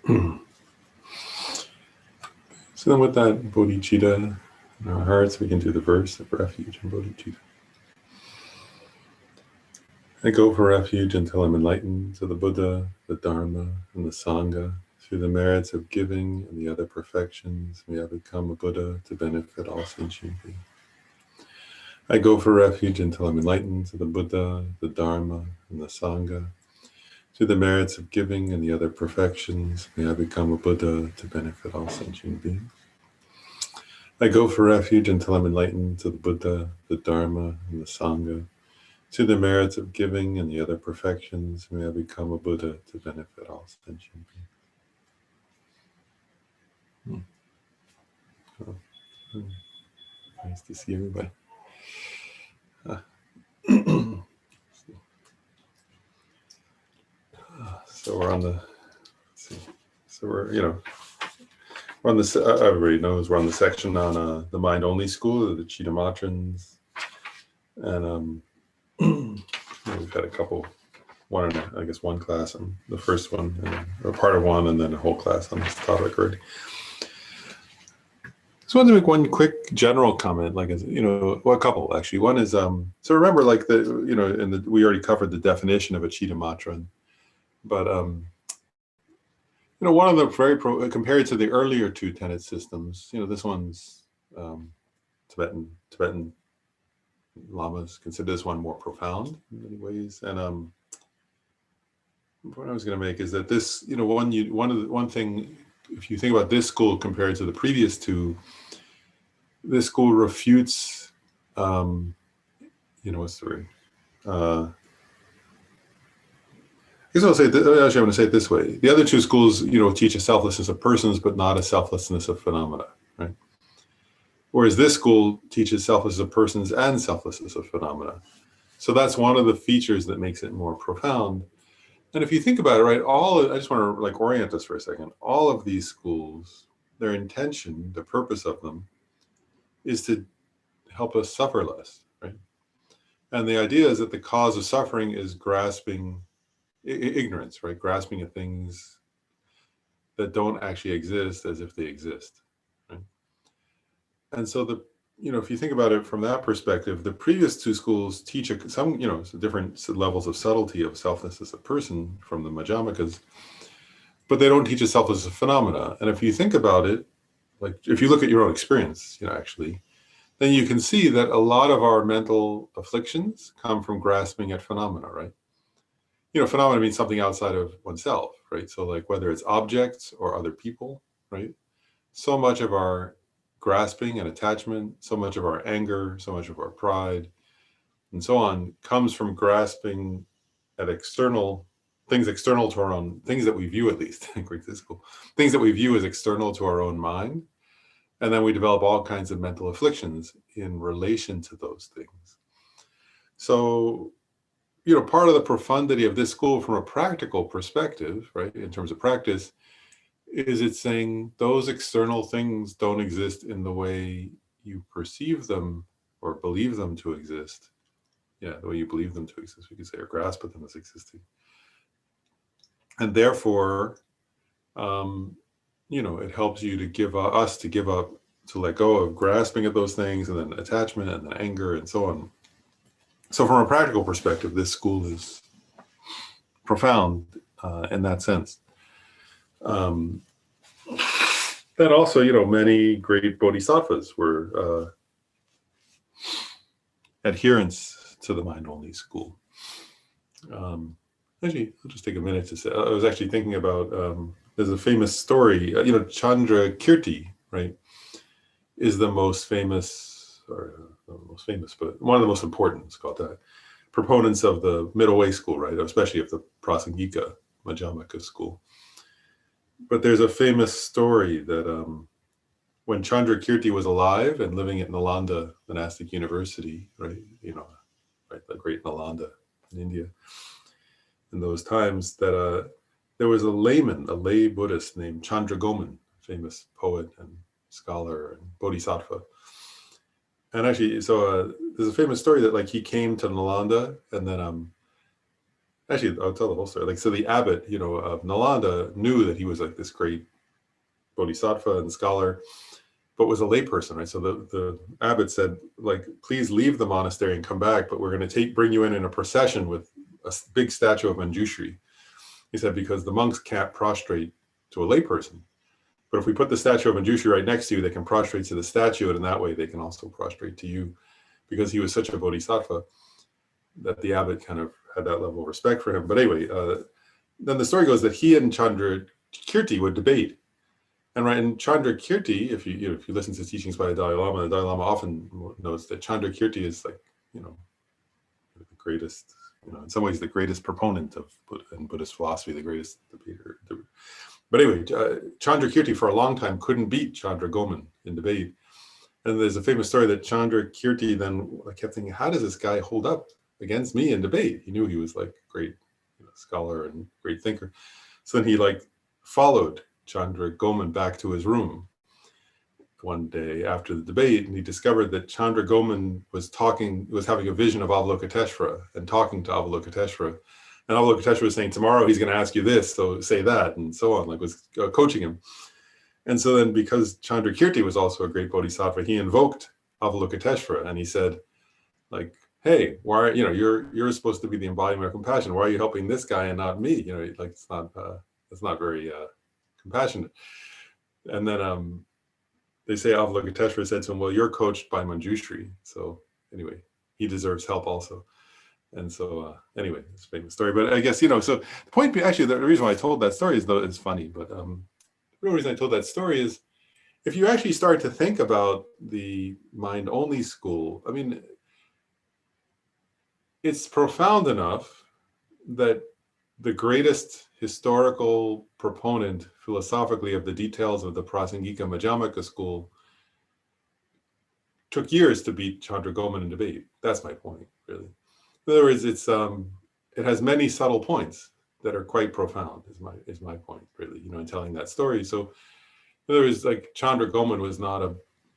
So then with that bodhicitta in our hearts, we can do the verse of refuge and bodhicitta. I go for refuge until I'm enlightened to the Buddha, the Dharma, and the Sangha. Through the merits of giving and the other perfections, may I become a Buddha to benefit all sentient beings. I go for refuge until I'm enlightened to the Buddha, the Dharma, and the Sangha. Through the merits of giving and the other perfections, may I become a Buddha to benefit all sentient beings. I go for refuge until I'm enlightened to the Buddha, the Dharma, and the Sangha. To the merits of giving and the other perfections, may I become a Buddha to benefit all sentient beings. Oh, nice to see everybody. So we're on the, let's see. So we're on the, everybody knows we're on the section on the mind-only school, the Chittamatrans. And we've had a couple, one class on the first one, or part of one, and then a whole class on this topic already. So I wanted to make one quick general comment, a couple actually. One is, so remember, we already covered the definition of a Chittamatran, but one of the compared to the earlier two tenet systems, this one's Tibetan lamas consider this one more profound in many ways. And what I was going to make is that this, one thing, if you think about this school compared to the previous two, this school refutes, what's the word? I guess I'm going to say it this way. The other two schools, teach a selflessness of persons, but not a selflessness of phenomena, right? Whereas this school teaches selflessness of persons and selflessness of phenomena. So that's one of the features that makes it more profound. And if you think about it, right, I just want to orient us for a second. All of these schools, their intention, the purpose of them, is to help us suffer less, right? And the idea is that the cause of suffering is grasping ignorance, right? Grasping at things that don't actually exist as if they exist, right? And so if you think about it from that perspective, the previous two schools teach some different levels of subtlety of selflessness of person from the Madhyamikas, but they don't teach a selflessness of phenomena. And if you think about it, if you look at your own experience, actually, then you can see that a lot of our mental afflictions come from grasping at phenomena, right? Phenomena means something outside of oneself, right? So whether it's objects or other people, right? So much of our grasping and attachment, so much of our anger, so much of our pride, and so on, comes from grasping at things external to our own, things that we view, at least, things that we view as external to our own mind. And then we develop all kinds of mental afflictions in relation to those things. So, part of the profundity of this school from a practical perspective, right, in terms of practice, is it's saying those external things don't exist in the way you perceive them or believe them to exist. Yeah, the way you believe them to exist, we could say, or grasp at them as existing. And therefore, it helps you to give up, to let go of grasping at those things, and then attachment, and then anger, and so on. So from a practical perspective, this school is profound in that sense. Then also, many great bodhisattvas were adherents to the mind-only school. Actually, I'll just take a minute to say, I was actually thinking about, there's a famous story, Chandra Kirti, right, is the most famous, or not the most famous, but one of the most important, it's called that, proponents of the middle way school, right, especially of the Prasangika Madhyamaka school. But there's a famous story that when Chandra Kirti was alive and living at Nalanda Monastic University, right, the great Nalanda in India, in those times, that there was a lay Buddhist named Chandra Goman, famous poet and scholar and bodhisattva. And actually, so there's a famous story that he came to Nalanda, and then Actually, I'll tell the whole story. Like, so the abbot, of Nalanda knew that he was like this great bodhisattva and scholar, but was a layperson, right? So the abbot said, like, please leave the monastery and come back, but we're going to bring you in a procession with a big statue of Manjushri. He said, because the monks can't prostrate to a layperson. But if we put the statue of Manjushri right next to you, they can prostrate to the statue, and in that way they can also prostrate to you, because he was such a bodhisattva that the abbot kind of had that level of respect for him. But anyway, then the story goes that he and Chandrakirti would debate. And right, and Chandrakirti, if you listen to teachings by the Dalai Lama often notes that Chandrakirti is like, the greatest, in some ways the greatest proponent of in Buddhist philosophy, the greatest debater. But anyway, Chandrakirti for a long time couldn't beat Chandragoman in debate. And there's a famous story that Chandrakirti then kept thinking, how does this guy hold up against me in debate? He knew he was like a great scholar and great thinker. So then he followed Chandragoman back to his room one day after the debate, and he discovered that Chandragoman was having a vision of Avalokiteshvara and talking to Avalokiteshvara. And Avalokiteshvara was saying, tomorrow he's going to ask you this, so say that, and so on, was coaching him. And so then, because Chandrakirti was also a great bodhisattva, he invoked Avalokiteshvara, and he said, hey, why, you're supposed to be the embodiment of compassion. Why are you helping this guy and not me? It's not very compassionate. And then they say Avalokiteshvara said to him, well, you're coached by Manjushri. So anyway, he deserves help also. And so anyway, it's a famous story. But I guess, so the point, actually, the reason why I told that story is, though, it's funny, but the real reason I told that story is, if you actually start to think about the mind-only school, I mean, it's profound enough that the greatest historical proponent philosophically of the details of the Prasangika Madhyamaka school took years to beat Chandragoman in debate. That's my point, really. In other words, it has many subtle points that are quite profound, is my point, really, in telling that story. So in other words, Chandragoman was not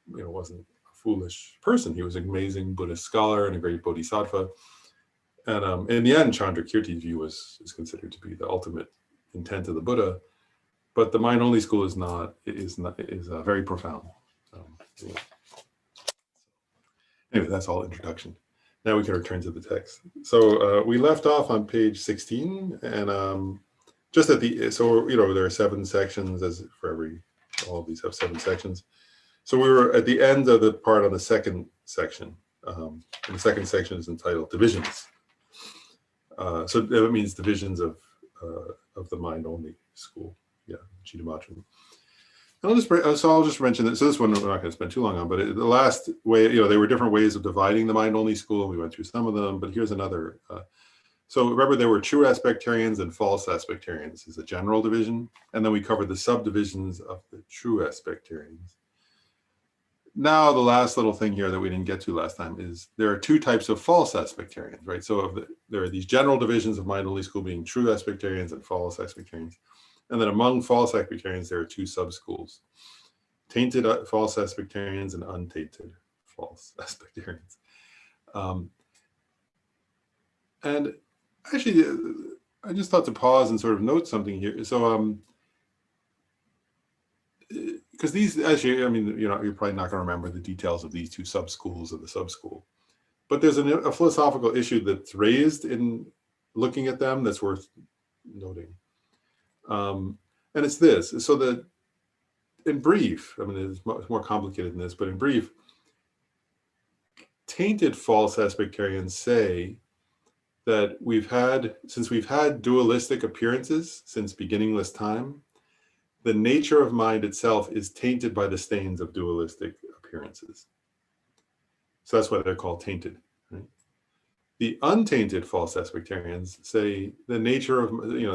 wasn't a foolish person. He was an amazing Buddhist scholar and a great bodhisattva. And in the end, Chandrakirti's view is considered to be the ultimate intent of the Buddha, but the mind-only school is very profound. Anyway, that's all introduction. Now we can return to the text. So we left off on page 16, and just at there are 7 sections, all of these have 7 sections. So we were at the end of the part on the second section. And the second section is entitled Divisions. So that means divisions of the mind-only school. Yeah, Chidamatra. I'll just mention that. So this one we're not going to spend too long on, but the last way, there were different ways of dividing the mind-only school, and we went through some of them. But here's another. So remember, there were true aspectarians and false aspectarians is a general division, and then we covered the subdivisions of the true aspectarians. Now, the last little thing here that we didn't get to last time is there are 2 types of false aspectarians, right? So there are these general divisions of mind-only school being true aspectarians and false aspectarians. And then among false aspectarians, there are 2 sub-schools, tainted false aspectarians and untainted false aspectarians. And actually, I just thought to pause and sort of note something here. So, because these, actually, I mean, you're probably not going to remember the details of these 2 sub-schools of the sub-school. But there's a philosophical issue that's raised in looking at them that's worth noting. And it's this. So that, in brief, I mean, it's much more complicated than this, but in brief, tainted false aspectarians say that since we've had dualistic appearances since beginningless time, the nature of mind itself is tainted by the stains of dualistic appearances. So that's why they're called tainted. Right? The untainted false aspectarians say the nature of,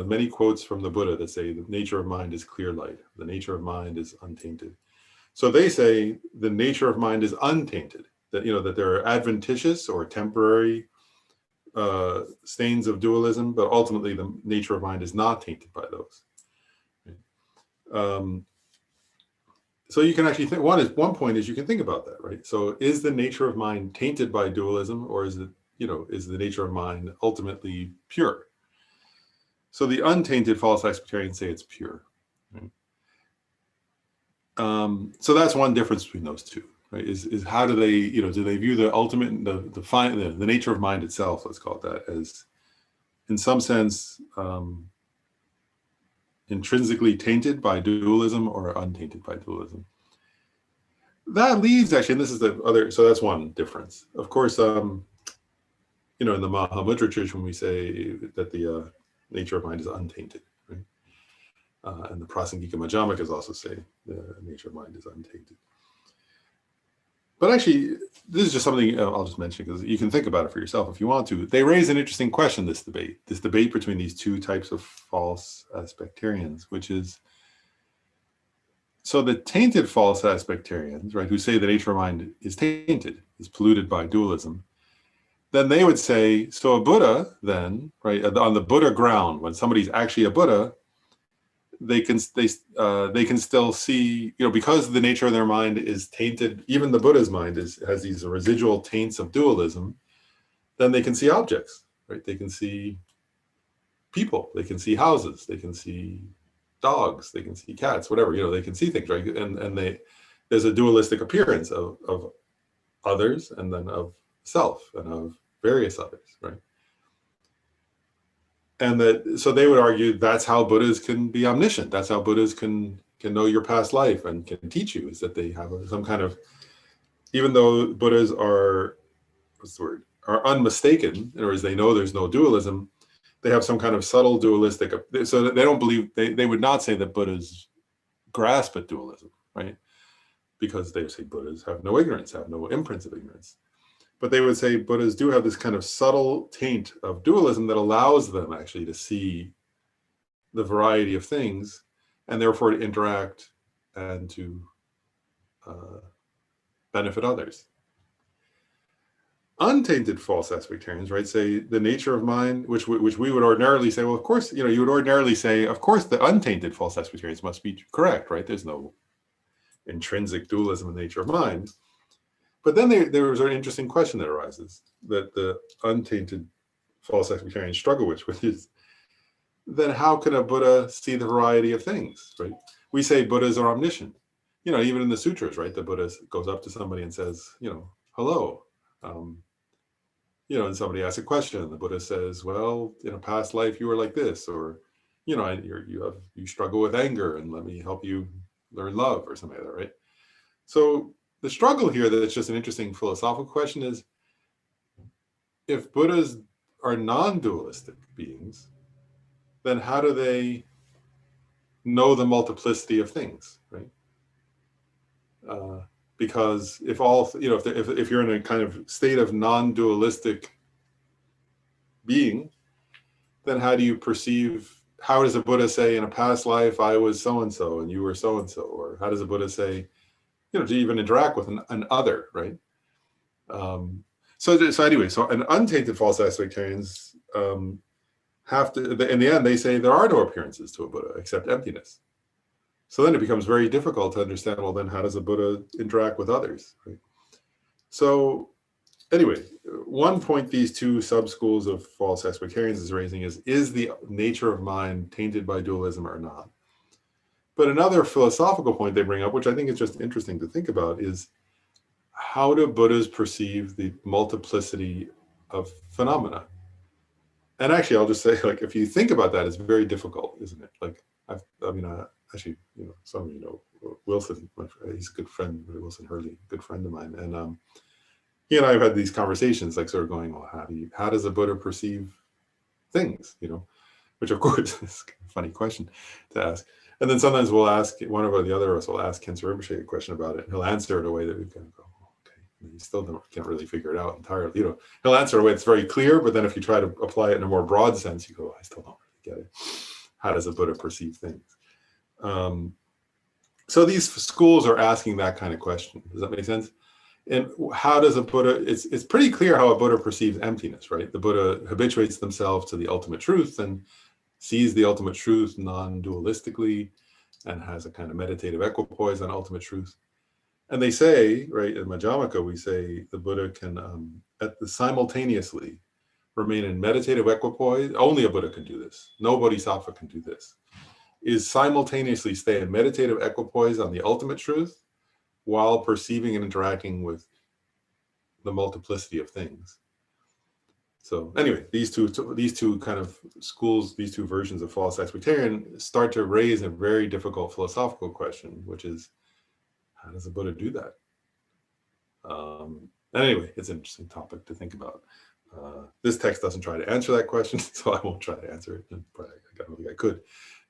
many quotes from the Buddha that say the nature of mind is clear light. The nature of mind is untainted. So they say the nature of mind is untainted, that, that there are adventitious or temporary stains of dualism, but ultimately the nature of mind is not tainted by those. So you can actually think, one point is you can think about that, right? So is the nature of mind tainted by dualism, or is it, is the nature of mind ultimately pure? So the untainted false expectarians say it's pure. Right? So that's one difference between those two. Right? Is how do they, do they view the ultimate, the nature of mind itself, let's call it that, as in some sense intrinsically tainted by dualism or untainted by dualism? That leads actually, and this is the other, so that's one difference. Of course, in the Mahamudra tradition, we say that the nature of mind is untainted, right? And the Prasangika Madhyamikas also say the nature of mind is untainted. But actually, this is just something I'll just mention because you can think about it for yourself if you want to. They raise an interesting question, this debate between these two types of false aspectarians, which is, so the tainted false aspectarians, right, who say the nature of mind is tainted, is polluted by dualism, then they would say, so a Buddha then, right, on the Buddha ground, when somebody's actually a Buddha, they can still see, because the nature of their mind is tainted, even the Buddha's mind has these residual taints of dualism, then they can see objects, right? They can see people, they can see houses, they can see dogs, they can see cats, whatever, they can see things, right? And there's a dualistic appearance of others and then of self and of various others, right? And so they would argue that's how Buddhas can be omniscient. That's how Buddhas can know your past life and can teach you, is that they have some kind of, even though Buddhas are, are unmistaken, in other words, they know there's no dualism, they have some kind of subtle dualistic, so they don't believe, they would not say that Buddhas grasp at dualism, right? Because they say Buddhas have no ignorance, have no imprints of ignorance. But they would say Buddhas do have this kind of subtle taint of dualism that allows them actually to see the variety of things and therefore to interact and to benefit others. Untainted false aspectarians, right, say the nature of mind, which we would ordinarily say, well, of course, you would ordinarily say, of course, the untainted false aspectarians must be correct, right? There's no intrinsic dualism in the nature of mind. But then there was an interesting question that arises that the untainted false aspectarians struggle with, which is, then how can a Buddha see the variety of things, right? We say Buddhas are omniscient. Even in the sutras, right? The Buddha goes up to somebody and says, hello. And somebody asks a question, and the Buddha says, well, in a past life you were like this, or, you struggle with anger, and let me help you learn love, or something like that, right? So the struggle here, that's just an interesting philosophical question, is if Buddhas are non-dualistic beings, then how do they know the multiplicity of things, right? Because if you're in a kind of state of non-dualistic being, then how do you perceive, how does a Buddha say in a past life I was so-and-so and you were so-and-so? Or how does a Buddha say, to even interact with an other, right? So anyway, an untainted false aspectarians have to, in the end, they say there are no appearances to a Buddha except emptiness. So then it becomes very difficult to understand, well, then how does a Buddha interact with others, right? So anyway, one point these two sub-schools of false aspectarians is raising is the nature of mind tainted by dualism or not? But another philosophical point they bring up, which I think is just interesting to think about, is how do Buddhas perceive the multiplicity of phenomena? And actually, I'll just say, like, if you think about that, it's very difficult, isn't it? Like, actually, some of you know Wilson, he's a good friend, Wilson Hurley, good friend of mine. And he and I have had these conversations, like sort of going, well, how does a Buddha perceive things, which of course is a funny question to ask. And then sometimes we'll ask, one of the other of us will ask Khyentse Rinpoche a question about it. And he'll answer it in a way that we kind of go, okay, and you still can't really figure it out entirely. He'll answer in a way that's very clear, but then if you try to apply it in a more broad sense, you go, I still don't really get it. How does a Buddha perceive things? So these schools are asking that kind of question. Does that make sense? And how does a Buddha, it's pretty clear how a Buddha perceives emptiness, right? The Buddha habituates themselves to the ultimate truth and sees the ultimate truth non-dualistically and has a kind of meditative equipoise on ultimate truth. And they say, right, in Madhyamaka, we say the Buddha can simultaneously remain in meditative equipoise. Only a Buddha can do this. No bodhisattva can do this. Is simultaneously stay in meditative equipoise on the ultimate truth while perceiving and interacting with the multiplicity of things. So anyway, these two kind of schools, these two versions of false expectarian start to raise a very difficult philosophical question, which is, how does the Buddha do that? Anyway, it's an interesting topic to think about. This text doesn't try to answer that question, so I won't try to answer it. Probably, I don't think I could.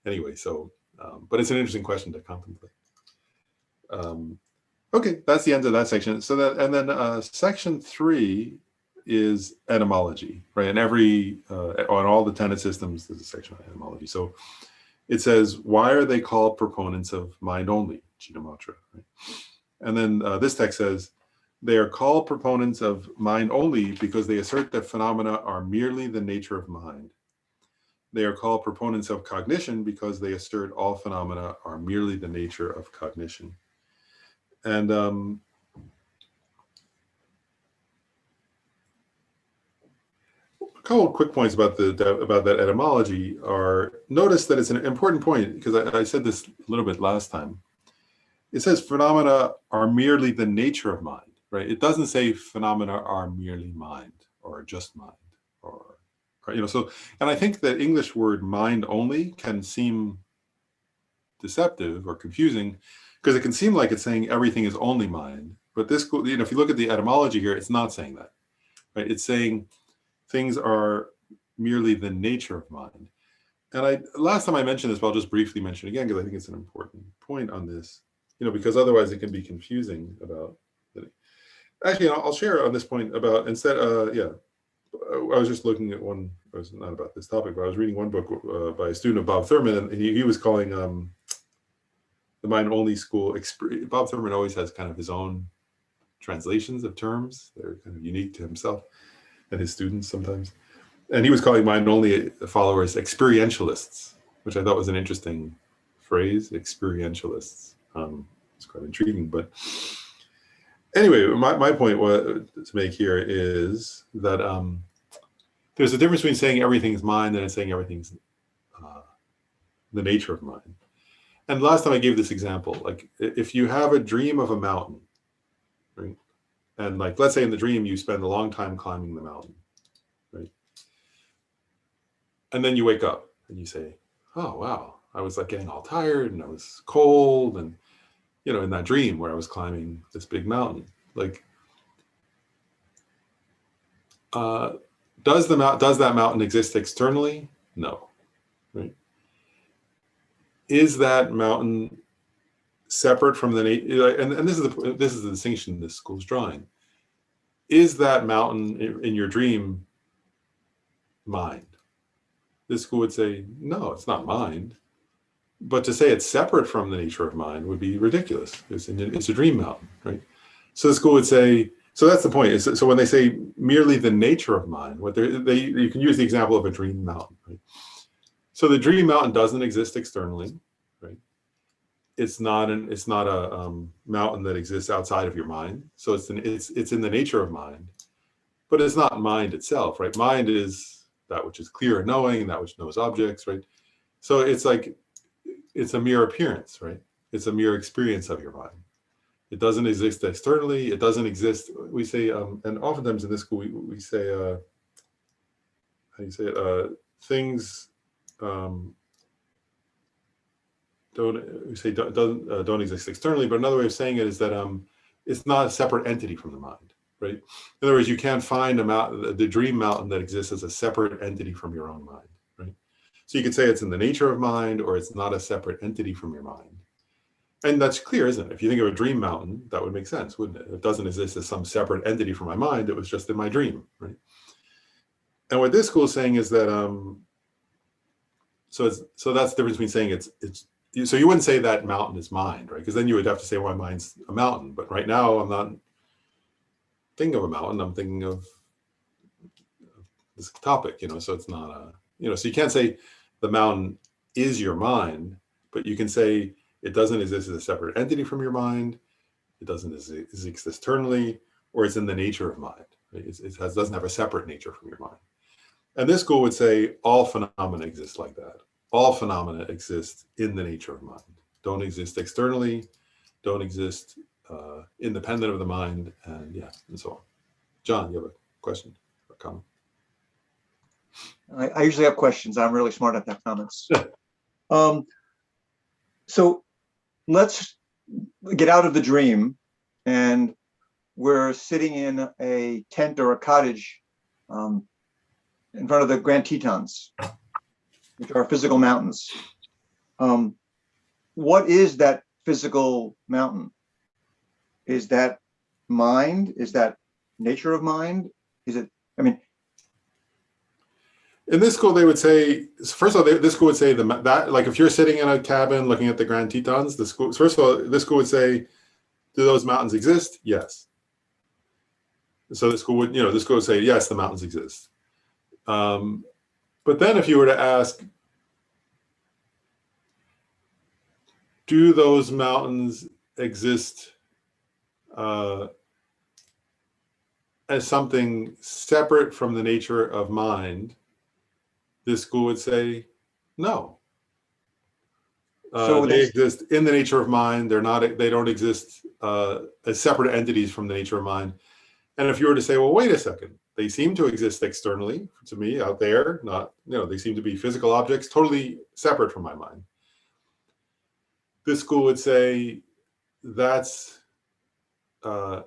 Anyway, so, but it's an interesting question to contemplate. Okay, that's the end of that section. So that, and then section 3 is etymology, right? And on all the tenet systems, there's a section on etymology. So it says, why are they called proponents of mind only, Chittamatra, right? And then this text says, they are called proponents of mind only because they assert that phenomena are merely the nature of mind. They are called proponents of cognition because they assert all phenomena are merely the nature of cognition. And a couple of quick points about that etymology are, notice that it's an important point, because I said this a little bit last time. It says phenomena are merely the nature of mind, right? It doesn't say phenomena are merely mind or just mind, or so. And I think that English word mind only can seem deceptive or confusing, because it can seem like it's saying everything is only mind. But this, if you look at the etymology here, it's not saying that, right? It's saying things are merely the nature of mind. And last time I mentioned this, but I'll just briefly mention it again, because I think it's an important point on this, because otherwise it can be confusing about it. Actually, I'll share on this point about, instead, I was just looking at one, it was not about this topic, but I was reading one book by a student of Bob Thurman, and he was calling the mind only school. Bob Thurman always has kind of his own translations of terms. They're kind of unique to himself and his students sometimes. And he was calling mind only followers experientialists, which I thought was an interesting phrase, experientialists. It's quite intriguing. But anyway, my point to make here is that there's a difference between saying everything's mind and saying everything's the nature of mind. And last time I gave this example, like if you have a dream of a mountain, right? And like, let's say in the dream, you spend a long time climbing the mountain, right? And then you wake up and you say, oh, wow, I was like getting all tired and I was cold. And, in that dream where I was climbing this big mountain, like, does that mountain exist externally? No, right? Is that mountain separate from the nature? And this is the distinction this school's drawing. Is that mountain in your dream mind? This school would say, no, it's not mind. But to say it's separate from the nature of mind would be ridiculous. It's a dream mountain, right? So the school would say, so that's the point. So when they say merely the nature of mind, you can use the example of a dream mountain, right? So the dream mountain doesn't exist externally, right? It's not a mountain that exists outside of your mind. So it's in the nature of mind, but it's not mind itself, right? Mind is that which is clear and knowing, that which knows objects, right? So it's like, it's a mere appearance, right? It's a mere experience of your mind. It doesn't exist externally. It doesn't exist. We say, and oftentimes in this school, we say, how do you say it? Things don't exist externally. But another way of saying it is that it's not a separate entity from the mind, right? In other words, you can't find the dream mountain that exists as a separate entity from your own mind, right? So you could say it's in the nature of mind, or it's not a separate entity from your mind. And that's clear, isn't it? If you think of a dream mountain, that would make sense, wouldn't it? It doesn't exist as some separate entity from my mind. It was just in my dream, right? And what this school is saying is that, so that's the difference between saying so you wouldn't say that mountain is mind, right? Because then you would have to say, well, my mind's a mountain. But right now, I'm not thinking of a mountain. I'm thinking of this topic, so it's not so you can't say the mountain is your mind, but you can say it doesn't exist as a separate entity from your mind. It doesn't exist externally, or it's in the nature of mind. Right? It doesn't have a separate nature from your mind. And this school would say all phenomena exist like that. All phenomena exist in the nature of mind. Don't exist externally, don't exist independent of the mind, and yeah, and so on. John, you have a question or comment? I usually have questions. I'm really smart at that comments. So let's get out of the dream, and we're sitting in a tent or a cottage in front of the Grand Tetons, which are physical mountains. What is that physical mountain? Is that mind? Is that nature of mind? Is it, I mean, in this school, they would say, first of all, this school would say that, like if you're sitting in a cabin looking at the Grand Tetons, the school, first of all, this school would say, do those mountains exist? Yes. So the school would, this school would say, yes, the mountains exist. But then if you were to ask, do those mountains exist as something separate from the nature of mind? This school would say, no. So they exist in the nature of mind. They don't exist as separate entities from the nature of mind. And if you were to say, well, wait a second, they seem to exist externally to me out there, not, they seem to be physical objects, totally separate from my mind. This school would say, that's your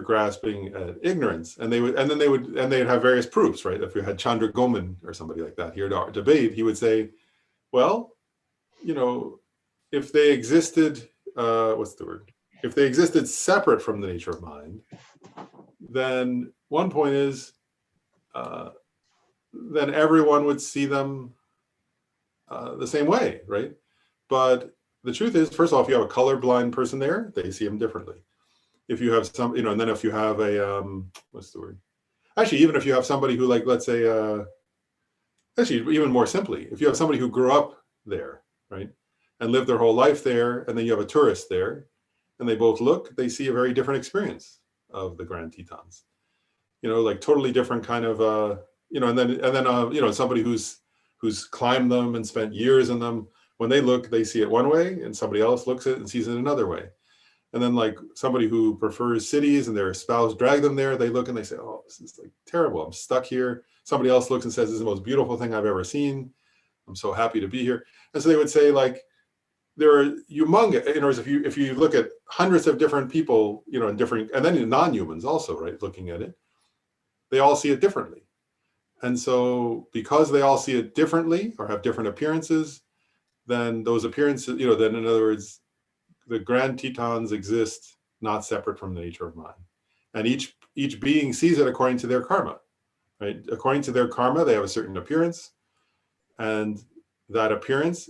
grasping at ignorance. And they'd have various proofs, right? If you had Chandra Goman or somebody like that here to debate, he would say, well, if they existed, if they existed separate from the nature of mind, then one point is, then everyone would see them the same way, right? But the truth is, first of all, if you have a colorblind person there, they see them differently. If you have some, and then if you have a, actually, even if you have somebody who, like, let's say, actually, even more simply, if you have somebody who grew up there, right, and lived their whole life there, and then you have a tourist there, and they both look, they see a very different experience of the Grand Tetons. Like totally different kind of, and then somebody who's climbed them and spent years in them, when they look, they see it one way, and somebody else looks at it and sees it another way. And then like somebody who prefers cities and their spouse dragged them there, they look and they say, oh, this is like terrible. I'm stuck here. Somebody else looks and says, this is the most beautiful thing I've ever seen. I'm so happy to be here. And so they would say, like, there are humongous, in other words, if you look at hundreds of different people, in different, and then non-humans also, right, looking at it, they all see it differently. And so because they all see it differently or have different appearances, then those appearances, then in other words, the Grand Tetons exist not separate from the nature of mind. And each being sees it according to their karma, right? According to their karma, they have a certain appearance, and that appearance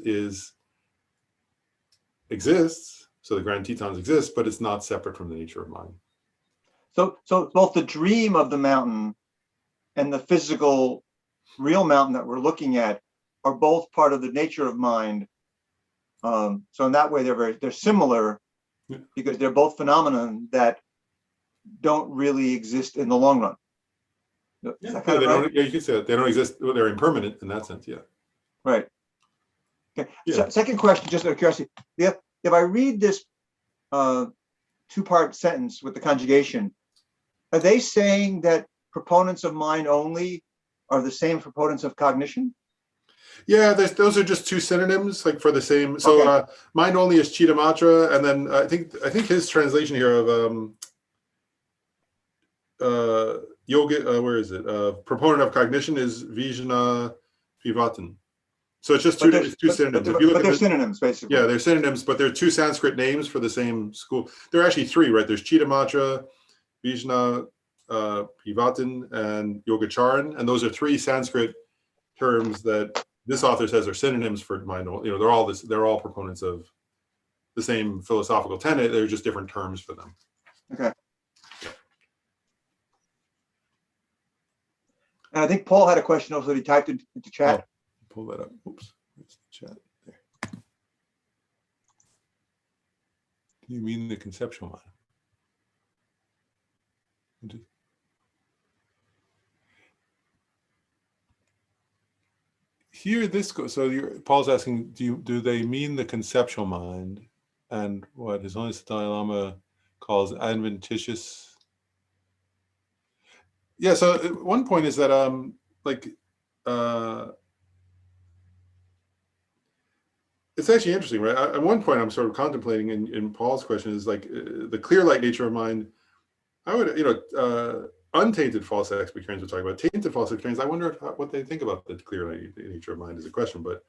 exists, so the Grand Tetons exist, but it's not separate from the nature of mind. So both the dream of the mountain and the physical real mountain that we're looking at are both part of the nature of mind. So in that way, they're similar, because they're both phenomena that don't really exist in the long run. Is that kind of right? You can say that they don't exist. They're impermanent in that sense. Yeah. Right. Okay. Yeah. So, second question, just out of curiosity, if I read this two-part sentence with the conjugation, are they saying that proponents of mind only are the same proponents of cognition? Yeah, those are just two synonyms, like for the same. So okay. Mind only is Chittamatra, and then I think his translation here of yoga, where is it? Proponent of cognition is Vijna Vivatan. So it's just two synonyms. But they're synonyms, basically. Yeah, they're synonyms, but they're two Sanskrit names for the same school. There are actually three, right? There's Chittamatra, Vijna Vivatan, and Yogacharan, and those are three Sanskrit terms that this author says are synonyms for mind. They're all proponents of the same philosophical tenet. They're just different terms for them. Okay. And I think Paul had a question also that he typed into chat. Oh, pull that up. Oops, there's the chat there. Do you mean the conceptual mind? here, Paul's asking, do they mean the conceptual mind and what His Holiness the Dalai Lama calls adventitious? Yeah, so one point is that it's actually interesting, right? At one point I'm sort of contemplating in Paul's question is like the clear light nature of mind. I would, untainted false experience we're talking about. Tainted false experience, I wonder what they think about the clear light nature of mind is a question, but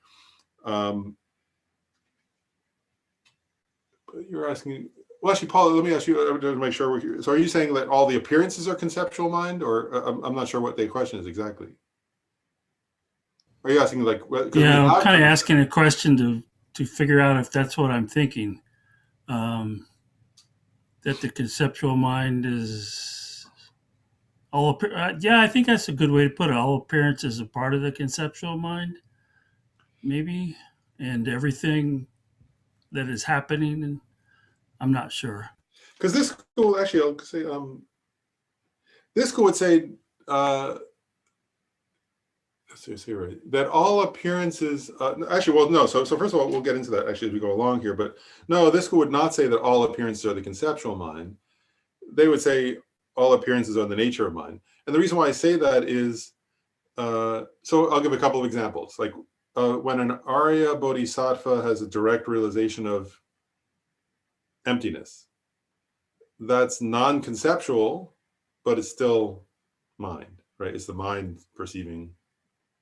you're asking, well, actually, Paul, let me ask you to make sure we're here. So are you saying that all the appearances are conceptual mind, or I'm not sure what the question is exactly. Are you asking like, yeah, I'm kind of asking a question to figure out if that's what I'm thinking. That the conceptual mind is all. Yeah, I think that's a good way to put it. All appearance is a part of the conceptual mind, maybe, and everything that is happening. And I'm not sure. Because this school, actually, I'll say, this school would say, that all appearances, actually, well, no. So first of all, we'll get into that actually as we go along here. But no, this school would not say that all appearances are the conceptual mind. They would say all appearances are the nature of mind. And the reason why I say that is, so I'll give a couple of examples. Like when an Arya Bodhisattva has a direct realization of emptiness, that's non-conceptual, but it's still mind, right? It's the mind perceiving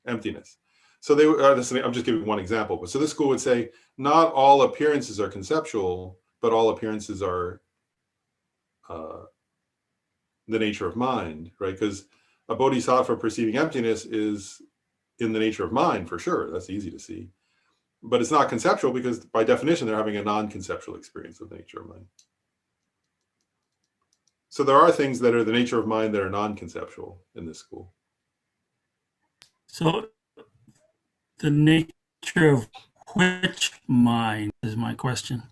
emptiness. So they I'm just giving one example, but so this school would say not all appearances are conceptual, but all appearances are the nature of mind, right? Because a bodhisattva perceiving emptiness is in the nature of mind for sure. That's easy to see, but it's not conceptual because by definition they're having a non-conceptual experience of the nature of mind. So there are things that are the nature of mind that are non-conceptual in this school. So the nature of which mind is my question.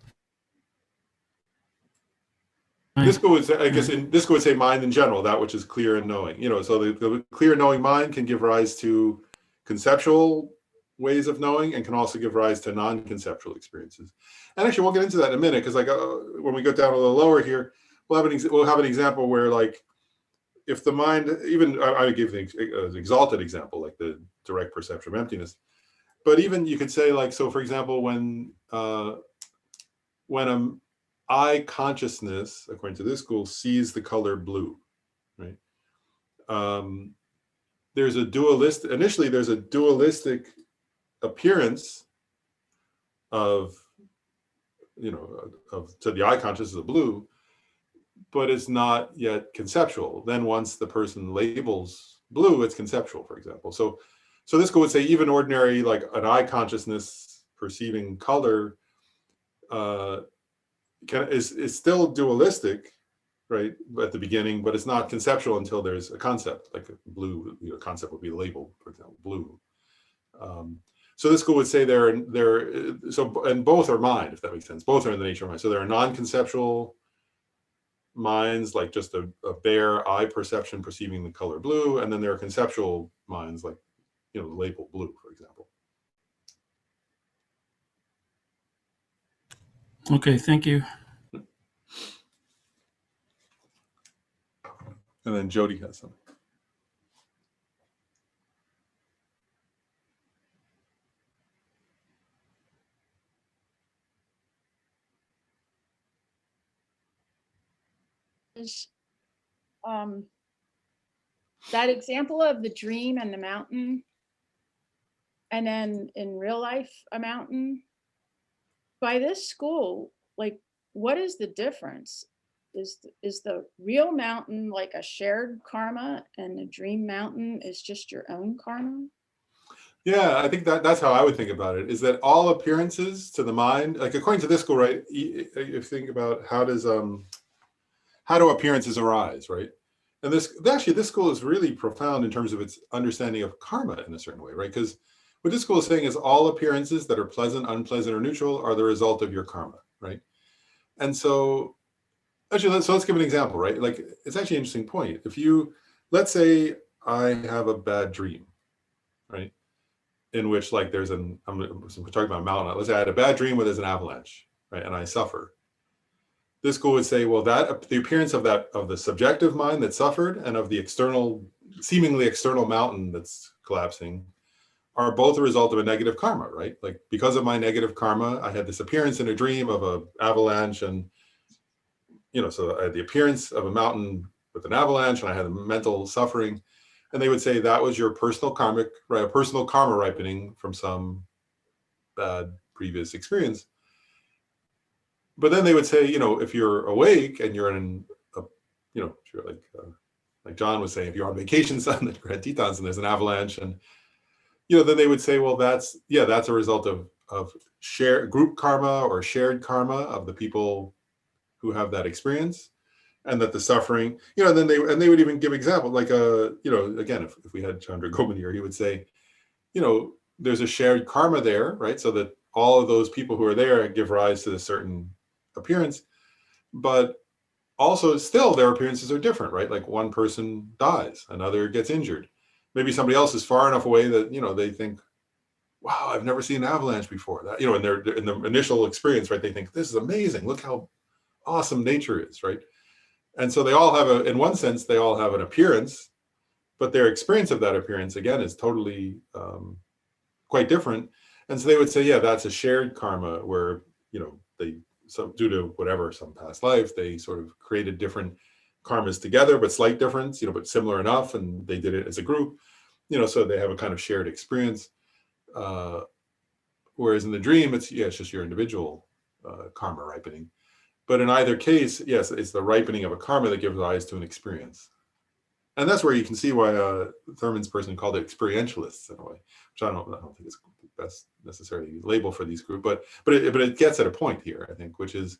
This school would say, I guess, this school would say mind in general, that which is clear and knowing. So the clear knowing mind can give rise to conceptual ways of knowing and can also give rise to non-conceptual experiences. And actually, we'll get into that in a minute because, like, when we go down a little lower here, we'll have an example where, like, if the mind, even I would give an exalted example, like the direct perception of emptiness. But even you could say, like, so for example, when eye consciousness, according to this school, sees the color blue, right? There's a dualistic appearance of, to the eye consciousness of blue, but it's not yet conceptual. Then once the person labels blue, it's conceptual, for example. So this school would say even ordinary, like an eye consciousness perceiving color is still dualistic, right, at the beginning, but it's not conceptual until there's a concept, like a blue, concept would be labeled, for example, blue. So this school would say and both are mind, if that makes sense. Both are in the nature of mind. So there are non-conceptual minds, like just a bare eye perception perceiving the color blue, and then there are conceptual minds, like the label blue, for example. Okay, thank you. And then Jody has something. That example of the dream and the mountain, and then in real life a mountain, by this school, like, what is the difference? Is the real mountain like a shared karma and the dream mountain is just your own karma? Yeah, I think that's how I would think about it, is that all appearances to the mind, like according to this school, right, if you think about how do appearances arise, right? And this school is really profound in terms of its understanding of karma in a certain way, right? Because what this school is saying is all appearances that are pleasant, unpleasant, or neutral are the result of your karma, right? And so, actually, let's give an example, right? Like, it's actually an interesting point. Let's say I have a bad dream, right? in which like there's I'm talking about a mountain. Let's say I had a bad dream where there's an avalanche, right? And I suffer. This school would say, well, that the appearance of the subjective mind that suffered and of the external, seemingly external mountain that's collapsing are both a result of a negative karma, right? Like because of my negative karma, I had this appearance in a dream of an avalanche, and so I had the appearance of a mountain with an avalanche, and I had the mental suffering. And they would say that was your personal karmic, right? A personal karma ripening from some bad previous experience. But then they would say, if you're awake and you're in a, if you're like John was saying, if you're on vacation, son, that you're at Tetons and there's an avalanche, and then they would say, well, that's a result of shared group karma or shared karma of the people who have that experience, and that the suffering, and then they would even give example, like again, if we had Chandra Goman here, he would say, there's a shared karma there, right? So that all of those people who are there give rise to a certain appearance, but also still their appearances are different, right? Like one person dies, another gets injured. Maybe somebody else is far enough away that, they think, wow, I've never seen an avalanche before. That, in the initial experience, right? They think, this is amazing. Look how awesome nature is, right? And so they all have in one sense, they all have an appearance, but their experience of that appearance, again, is totally quite different. And so they would say, yeah, that's a shared karma where, due to whatever, some past life, they sort of created different karmas together, but slight difference, but similar enough. And they did it as a group, so they have a kind of shared experience. Whereas in the dream, it's just your individual karma ripening. But in either case, yes, it's the ripening of a karma that gives rise to an experience. And that's where you can see why Thurman's person called it experientialists in a way, which I don't think is the best necessarily label for these groups, but it gets at a point here, I think, which is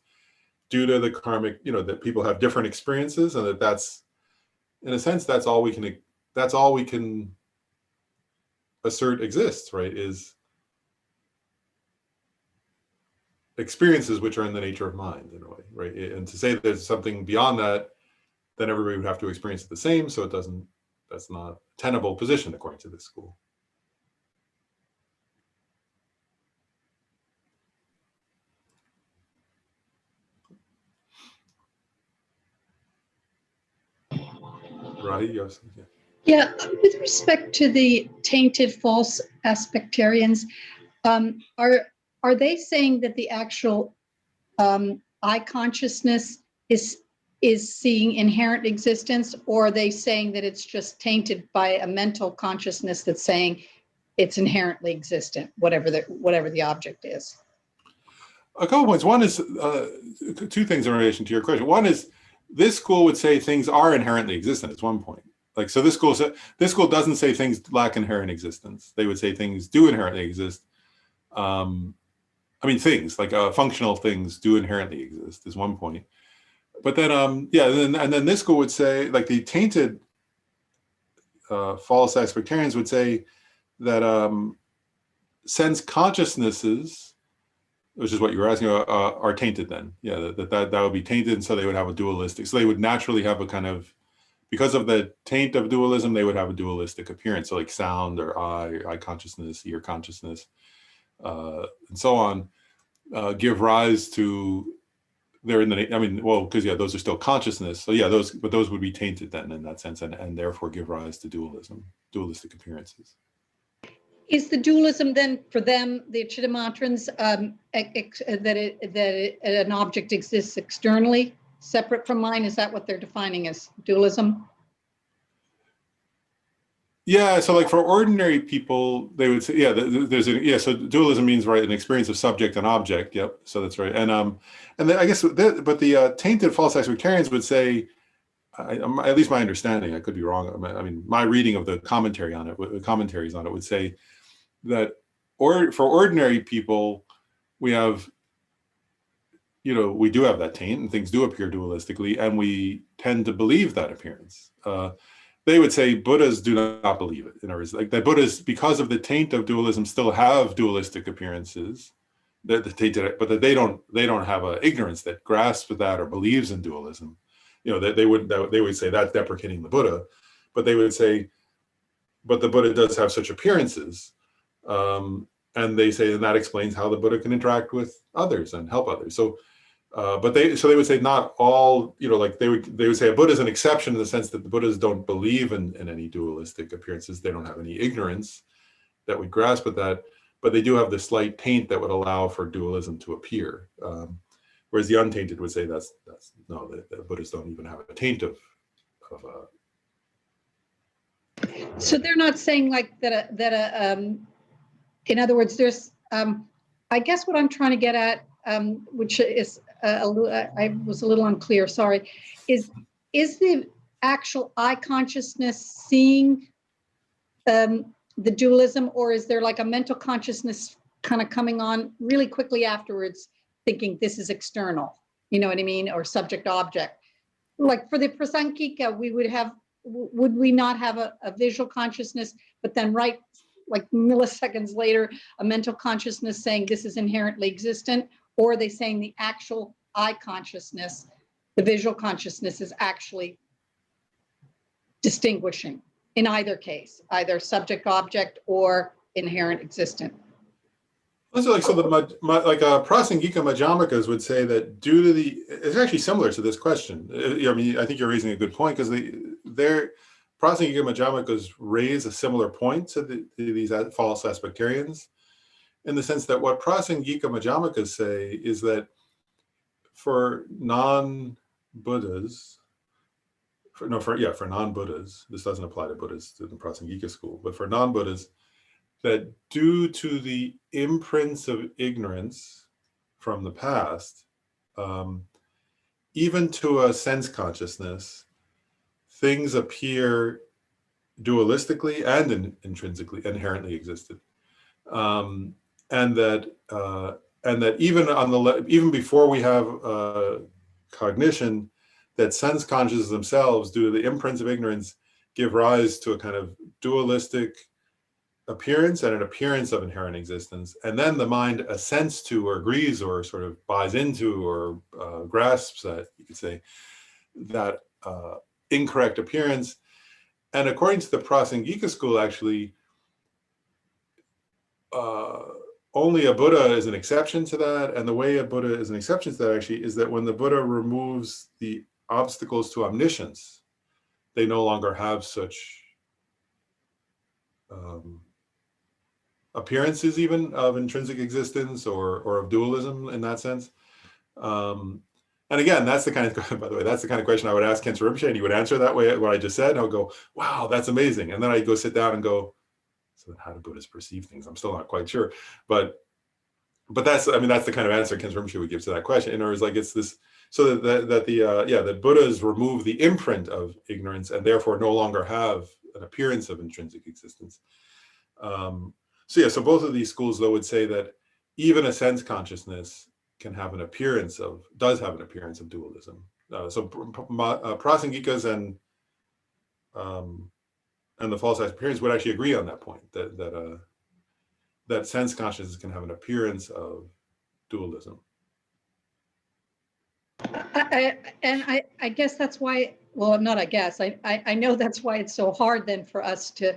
due to the karmic, that people have different experiences, and that's, in a sense, that's all we can assert exists, right? Is experiences which are in the nature of mind in a way, right? And to say that there's something beyond that, then everybody would have to experience it the same. So that's not a tenable position according to this school. Right? Yes. Yeah. Yeah, with respect to the tainted false aspectarians, are they saying that the actual I consciousness is seeing inherent existence, or are they saying that it's just tainted by a mental consciousness that's saying it's inherently existent, whatever the object is? A couple points. One is two things in relation to your question. One is this school would say things are inherently existent. It's one point. Like, so this school doesn't say things lack inherent existence. They would say things do inherently exist. Things like functional things do inherently exist is one point. But then, and then this school would say, like the tainted false aspectarians would say that sense consciousnesses, which is what you were asking about, are tainted then. Yeah, that would be tainted, and so they would have a dualistic. So they would naturally have a kind of, because of the taint of dualism, they would have a dualistic appearance. So like sound or eye consciousness, ear consciousness, and so on, give rise to, they're in the, because those are still consciousness. So yeah, those would be tainted then in that sense, and therefore give rise to dualistic appearances. Is the dualism then for them, the Chitamatrans, that an object exists externally, separate from mind? Is that what they're defining as dualism? Yeah, so like for ordinary people, they would say, so dualism means, right, an experience of subject and object. Yep, so that's right. And then I guess, but the tainted false aspectarians would say, at least my understanding, I could be wrong. My reading of the commentaries on it would say that for ordinary people, we have, we do have that taint and things do appear dualistically, and we tend to believe that appearance. They would say Buddhas do not believe it. In other words, like that Buddhas, because of the taint of dualism, still have dualistic appearances, but that they don't have an ignorance that grasps that or believes in dualism. That they would say that's deprecating the Buddha, but they would say, but the Buddha does have such appearances And they say, and that explains how the Buddha can interact with others and help others. So, but they would say not all, like they would say a Buddha is an exception in the sense that the Buddhas don't believe in any dualistic appearances. They don't have any ignorance that would grasp at that, but they do have the slight taint that would allow for dualism to appear. Whereas the untainted would say that's no, the Buddhists don't even have a taint of So they're not saying like that in other words, there's, I guess what I'm trying to get at, which is I was a little unclear, sorry, is the actual I consciousness seeing the dualism, or is there like a mental consciousness kind of coming on really quickly afterwards, thinking this is external, you know what I mean, or subject object? Like for the Prasangika, would we not have a visual consciousness, but then right like milliseconds later, a mental consciousness saying this is inherently existent? Or are they saying the actual I consciousness, the visual consciousness is actually distinguishing in either case, either subject object or inherent existent? So the Prasangika Madhyamikas would say that due to it's actually similar to this question. I mean, I think you're raising a good point, because their Prasangika Madhyamikas raise a similar point to these false aspectarians, in the sense that what Prasangika Madhyamikas say is that for non-Buddhas, for non-Buddhas, this doesn't apply to Buddhists in the Prasangika school, but for non-Buddhas, that due to the imprints of ignorance from the past, even to a sense consciousness, things appear dualistically and intrinsically, inherently existed, and that even before we have cognition, that sense consciousness themselves, due to the imprints of ignorance, give rise to a kind of dualistic appearance and an appearance of inherent existence, and then the mind assents to, or agrees, or sort of buys into, or grasps that, you could say, that incorrect appearance. And according to the Prasangika school, actually, only a Buddha is an exception to that. And the way a Buddha is an exception to that, actually, is that when the Buddha removes the obstacles to omniscience, they no longer have such appearances even of intrinsic existence or of dualism in that sense. And again, that's the kind of, by the way, that's the kind of question I would ask Khenpo Rinpoche, and he would answer that way, what I just said, and I would go, wow, that's amazing. And then I'd go sit down and go, so how do Buddhists perceive things? I'm still not quite sure. But that's, I mean, that's the kind of answer Khenpo Rinpoche would give to that question. In other words, like, it's this, so that Buddhas remove the imprint of ignorance and therefore no longer have an appearance of intrinsic existence. So both of these schools, though, would say that even a sense consciousness can have an appearance of, does have an appearance of dualism. Prasangikas and the false appearance would actually agree on that point, that sense consciousness can have an appearance of dualism. I guess that's why, well, not I guess, I know that's why it's so hard then for us to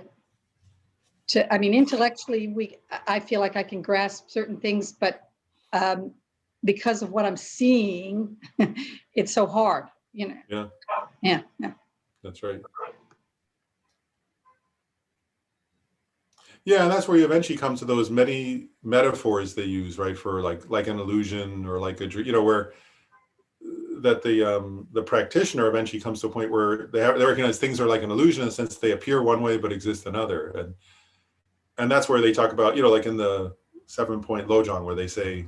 I mean, intellectually, I feel like I can grasp certain things, but because of what I'm seeing, it's so hard, you know. Yeah. That's right. Yeah, and that's where you eventually come to those many metaphors they use, right, for like an illusion, or like a dream, you know, where that the practitioner eventually comes to a point where they recognize things are like an illusion in the sense they appear one way but exist another, and that's where they talk about, you know, like in the 7-point Lojong, where they say,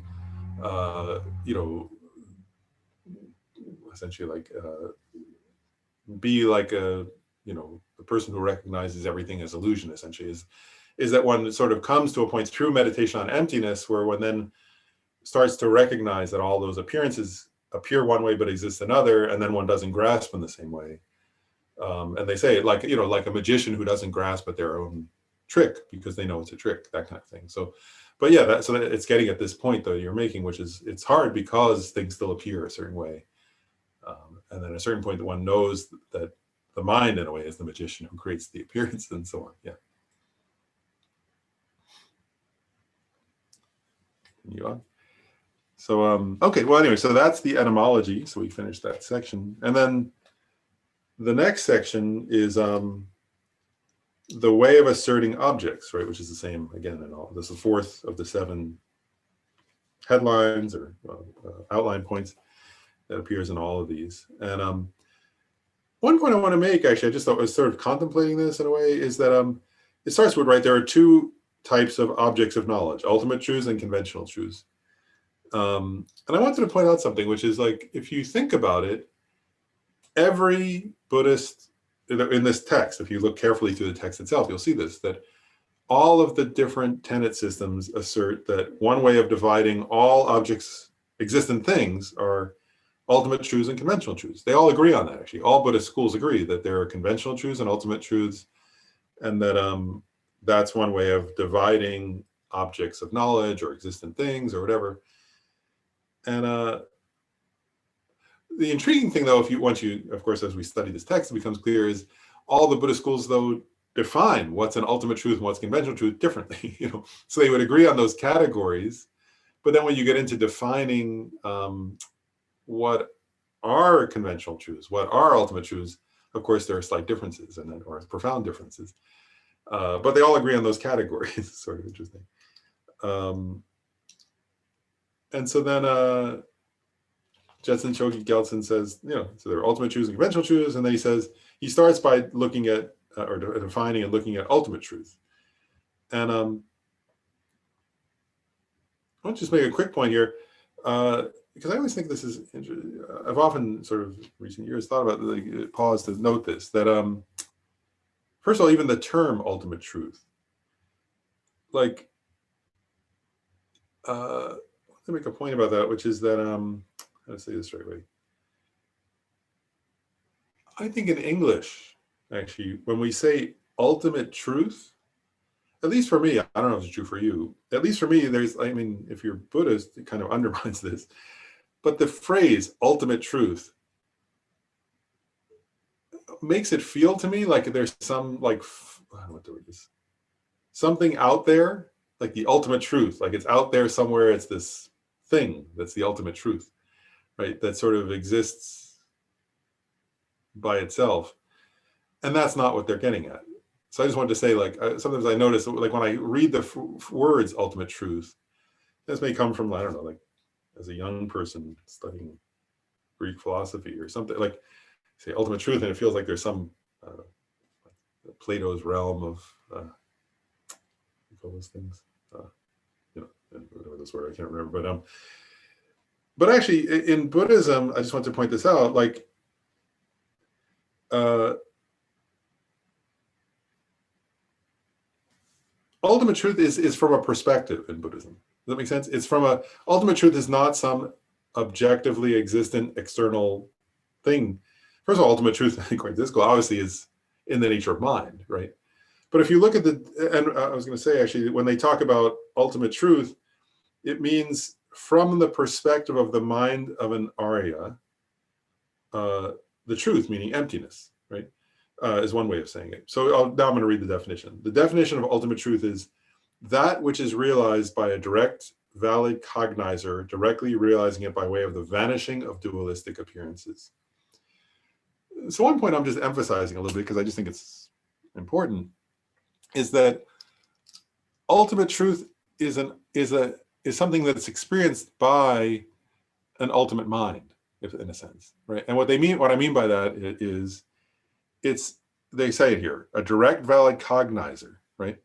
you know, essentially like be like a, you know, the person who recognizes everything as illusion, essentially, is that one sort of comes to a point through meditation on emptiness where one then starts to recognize that all those appearances appear one way but exist another, and then one doesn't grasp in the same way. And they say, like, you know, like a magician who doesn't grasp at their own trick because they know it's a trick, that kind of thing. So, but yeah, so it's getting at this point though you're making, which is, it's hard because things still appear a certain way. And then at a certain point, one knows that the mind, in a way, is the magician who creates the appearance, and so on. Yeah. continue on. So, okay, well, anyway, so that's the etymology. So we finished that section. And then the next section is the way of asserting objects, right? Which is the same, again, in all. This is the fourth of the 7 headlines or outline points that appears in all of these. And one point I want to make, actually, I just thought I was sort of contemplating this in a way, is that it starts with, right, there are 2 types of objects of knowledge, ultimate truths and conventional truths. And I wanted to point out something, which is like, if you think about it, every Buddhist, in this text, if you look carefully through the text itself, you'll see this, that all of the different tenet systems assert that one way of dividing all objects, existent things, are ultimate truths and conventional truths. They all agree on that, actually. All Buddhist schools agree that there are conventional truths and ultimate truths, and that that's one way of dividing objects of knowledge or existent things or whatever. And the intriguing thing, though, once you, of course, as we study this text, it becomes clear, is all the Buddhist schools, though, define what's an ultimate truth and what's conventional truth differently. So they would agree on those categories, but then when you get into defining what are conventional truths, what are ultimate truths, of course, there are slight differences or profound differences. But they all agree on those categories. It's sort of interesting. And so then Jetsun Chogi Gyaltsen says, so there are ultimate truths and conventional truths. And then he starts by looking at, or defining and looking at ultimate truth. And I want to just make a quick point here, because I always think this is interesting. I've often sort of recent years thought about, pause to note this, that first of all, even the term ultimate truth, like, let me make a point about that, which is that, how to say this the right way? I think in English, actually, when we say ultimate truth, at least for me, I don't know if it's true for you, at least for me, if you're Buddhist, it kind of undermines this, but the phrase ultimate truth makes it feel to me like there's some, like, I don't know what the word is, something out there, like the ultimate truth, like it's out there somewhere, it's this thing that's the ultimate truth, right? That sort of exists by itself. And that's not what they're getting at. So I just wanted to say, like, sometimes I notice, like, when I read the words ultimate truth, this may come from, I don't know, like, as a young person studying Greek philosophy or something, like, say ultimate truth, and it feels like there's some, I don't know, like Plato's realm of, what do you call those things? Whatever this word, I can't remember, but actually in Buddhism, I just want to point this out, like, ultimate truth is from a perspective in Buddhism. Does that make sense? It's from ultimate truth is not some objectively existent external thing. First of all, ultimate truth, according to this school, obviously is in the nature of mind, right? But if you look at and I was going to say, actually, when they talk about ultimate truth, it means from the perspective of the mind of an Arya, the truth, meaning emptiness, right, is one way of saying it. So now I'm going to read the definition. The definition of ultimate truth is that which is realized by a direct, valid cognizer, directly realizing it by way of the vanishing of dualistic appearances. So one point I'm just emphasizing a little bit, because I just think it's important, is that ultimate truth is something that's experienced by an ultimate mind, in a sense, right? And what I mean by that is, they say it here, a direct, valid cognizer, right?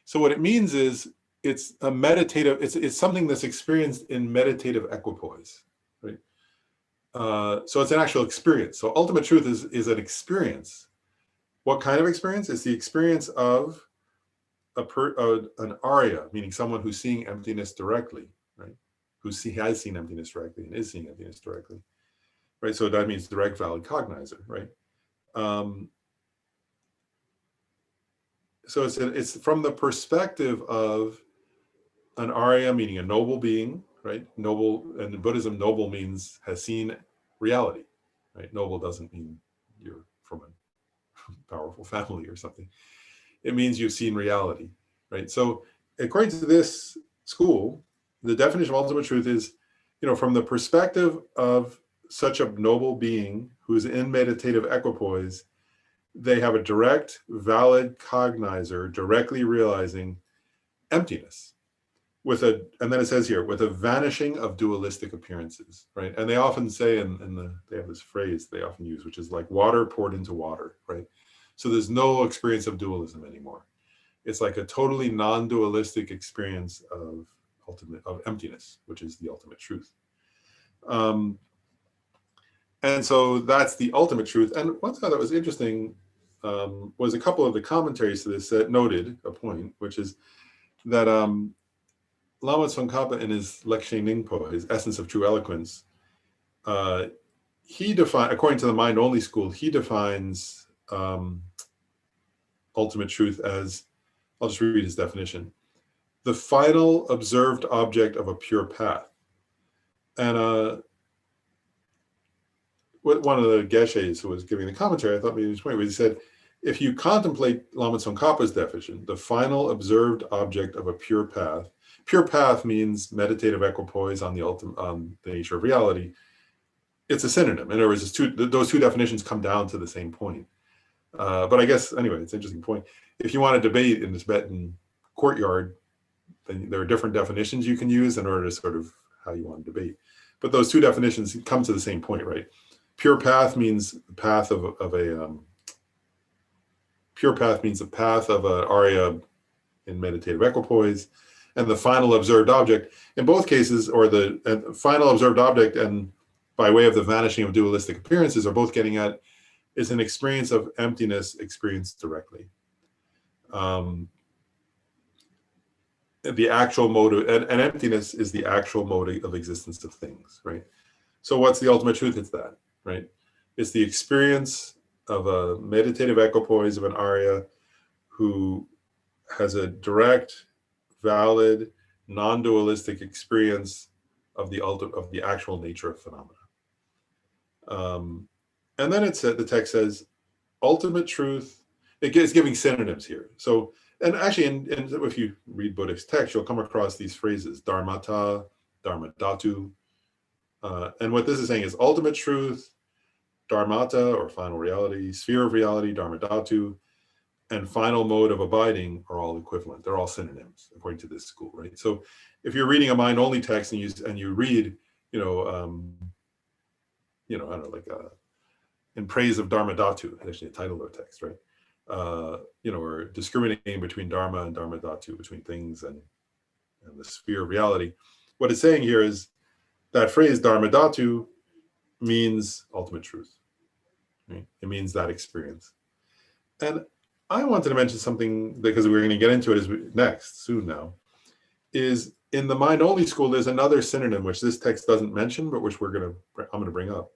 So what it means is it's a meditative, it's something that's experienced in meditative equipoise, right? So it's an actual experience. So ultimate truth is an experience. What kind of experience? It's the experience of an Arya, meaning someone who's seeing emptiness directly, right? Has seen emptiness directly and is seeing emptiness directly, right? So that means direct, valid cognizer, right? So it's from the perspective of an Arya, meaning a noble being, right? Noble, and in Buddhism, noble means has seen reality, right? Noble doesn't mean you're from a powerful family or something. It means you've seen reality, right? So according to this school, the definition of ultimate truth is, from the perspective of such a noble being who's in meditative equipoise, they have a direct, valid cognizer directly realizing emptiness and then it says here, with a vanishing of dualistic appearances, right? And they often say they have this phrase they often use, which is like water poured into water, right? So there's no experience of dualism anymore. It's like a totally non-dualistic experience of emptiness, which is the ultimate truth. And so that's the ultimate truth. And one thing that was interesting was a couple of the commentaries to this that noted a point, which is that Lama Tsongkhapa in his Lekshe Ningpo, his Essence of True Eloquence, he defines, according to the mind-only school, he defines ultimate truth as, I'll just read his definition, the final observed object of a pure path. And one of the geshes who was giving the commentary, I thought maybe his point was, he said, if you contemplate Lama Tsongkhapa's definition, the final observed object of a pure path means meditative equipoise on the nature of reality. It's a synonym. In other words, those two definitions come down to the same point. But I guess, anyway, it's an interesting point. If you want to debate in the Tibetan courtyard, then there are different definitions you can use in order to sort of how you want to debate. But those two definitions come to the same point, right? Pure path means the path of an Arya in meditative equipoise, and the final observed object. In both cases, or the final observed object and by way of the vanishing of dualistic appearances, are both getting at is an experience of emptiness experienced directly. The actual mode and emptiness is the actual mode of existence of things, right? So what's the ultimate truth? It's that, right? It's the experience of a meditative equipoise of an Arya who has a direct, valid, non-dualistic experience of the actual nature of phenomena. And then the text says, ultimate truth. It's giving synonyms here. So, and actually, if you read Buddhist text, you'll come across these phrases: dharmata, dharmadhatu. And what this is saying is ultimate truth, dharmata or final reality, sphere of reality, dharmadhatu, and final mode of abiding are all equivalent. They're all synonyms according to this school, right? So if you're reading a mind-only text and you read, I don't know, like in praise of dharmadhatu, actually a title of a text, right? Or discriminating between dharma and dharmadhatu, between things and the sphere of reality. What it's saying here is that phrase dharmadhatu means ultimate truth. Right? It means that experience. And I wanted to mention something because we're going to get into it soon now, is in the mind-only school, there's another synonym which this text doesn't mention, but which I'm going to bring up,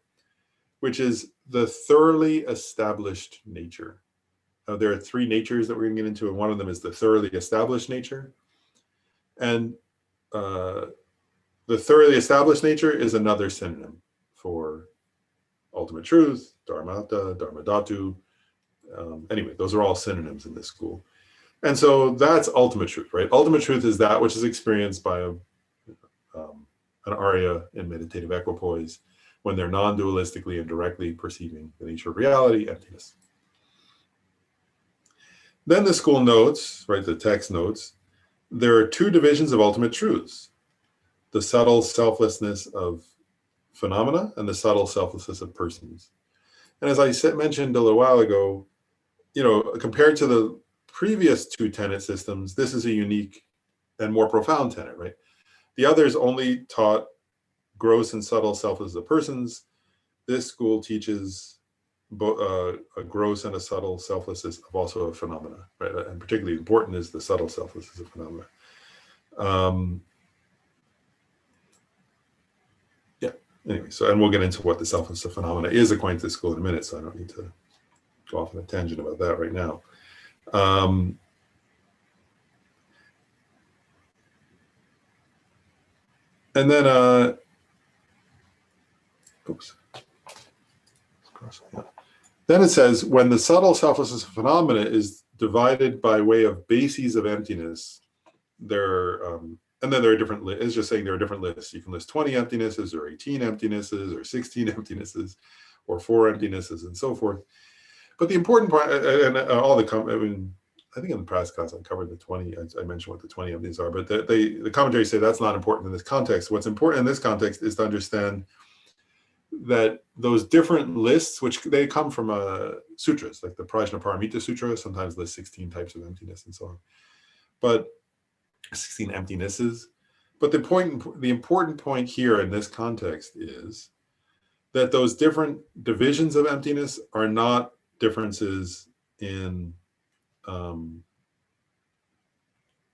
which is the thoroughly established nature. There are three natures that we're going to get into, and one of them is the thoroughly established nature. And the thoroughly established nature is another synonym for ultimate truth, dharmata, dharmadhatu. Anyway, those are all synonyms in this school. And so that's ultimate truth, right? Ultimate truth is that which is experienced by an Arya in meditative equipoise when they're non-dualistically and directly perceiving the nature of reality, emptiness. Then the school notes, right, the text notes, there are two divisions of ultimate truths: the subtle selflessness of phenomena and the subtle selflessness of persons. And as I mentioned a little while ago, compared to the previous two tenet systems, this is a unique and more profound tenet, right? The others only taught gross and subtle selflessness of persons. This school teaches a gross and a subtle selflessness of also a phenomena, right? And particularly important is the subtle selflessness of phenomena. Anyway, and we'll get into what the selflessness of phenomena is according to the school in a minute, so I don't need to go off on a tangent about that right now. And then, then it says, when the subtle selflessness of phenomena is divided by way of bases of emptiness, there are And then there are different, it's just saying there are different lists. You can list 20 emptinesses or 18 emptinesses or 16 emptinesses or 4 emptinesses and so forth. But the important part, and all the, I mean, I think in the past class I covered the 20, I mentioned what the 20 of these are, but the commentaries say that's not important in this context. What's important in this context is to understand that those different lists, which they come from sutras, like the Prajnaparamita Sutra, sometimes lists 16 types of emptiness and so on, but 16 emptinesses. But the important point here in this context is that those different divisions of emptiness are not differences in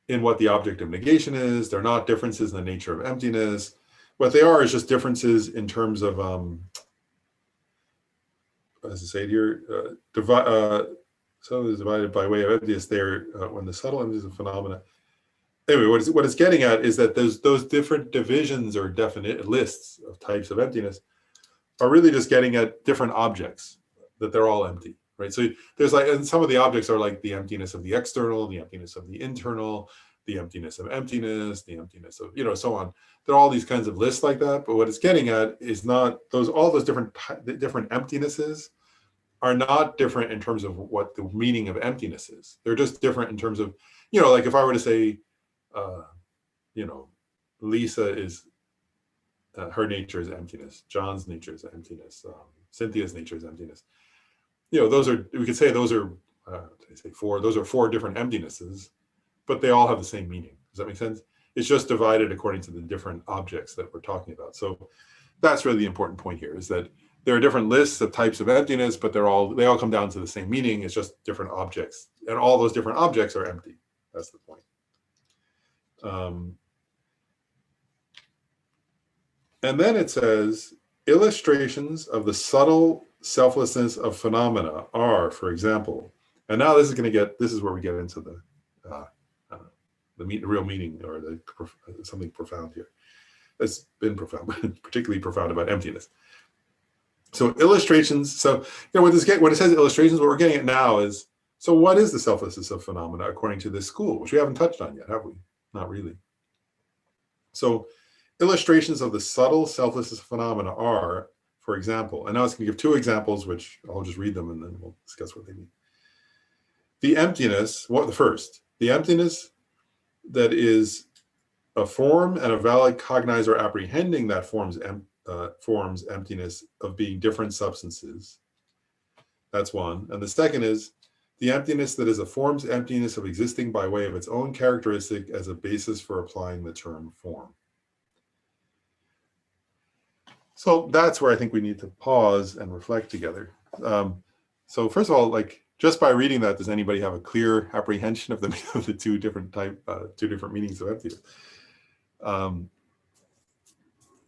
what the object of negation is. They're not differences in the nature of emptiness. What they are is just differences in terms of, as I say here, so is divided by way of emptiness there when the subtle emptiness of phenomena. Anyway, what it's getting at is that those different divisions or definite lists of types of emptiness are really just getting at different objects, that they're all empty, right? So there's like, and some of the objects are like the emptiness of the external, the emptiness of the internal, the emptiness of emptiness, the emptiness of, so on. There are all these kinds of lists like that, but what it's getting at is not all those different emptinesses are not different in terms of what the meaning of emptiness is. They're just different in terms of, like if I were to say, Lisa is, her nature is emptiness. John's nature is emptiness. Cynthia's nature is emptiness. Those are, we could say those are, those are 4 different emptinesses, but they all have the same meaning. Does that make sense? It's just divided according to the different objects that we're talking about. So that's really the important point here, is that there are different lists of types of emptiness, but they all come down to the same meaning. It's just different objects, and all those different objects are empty. That's the point. And then it says, illustrations of the subtle selflessness of phenomena are, for example, and now this is where we get into the real meaning, or something profound here. That's been profound, but particularly profound about emptiness. So illustrations, so when it says illustrations, what we're getting at now is, so what is the selflessness of phenomena according to this school, which we haven't touched on yet, have we? Not really. So illustrations of the subtle selflessness of phenomena are, for example, and now it's going to give 2 examples, which I'll just read them and then we'll discuss what they mean. The emptiness, the emptiness that is a form and a valid cognizer apprehending that form's emptiness of being different substances. That's one. And the second is the emptiness that is a form's emptiness of existing by way of its own characteristic as a basis for applying the term form. So that's where I think we need to pause and reflect together. So first of all, just by reading that, does anybody have a clear apprehension of the two different meanings of emptiness?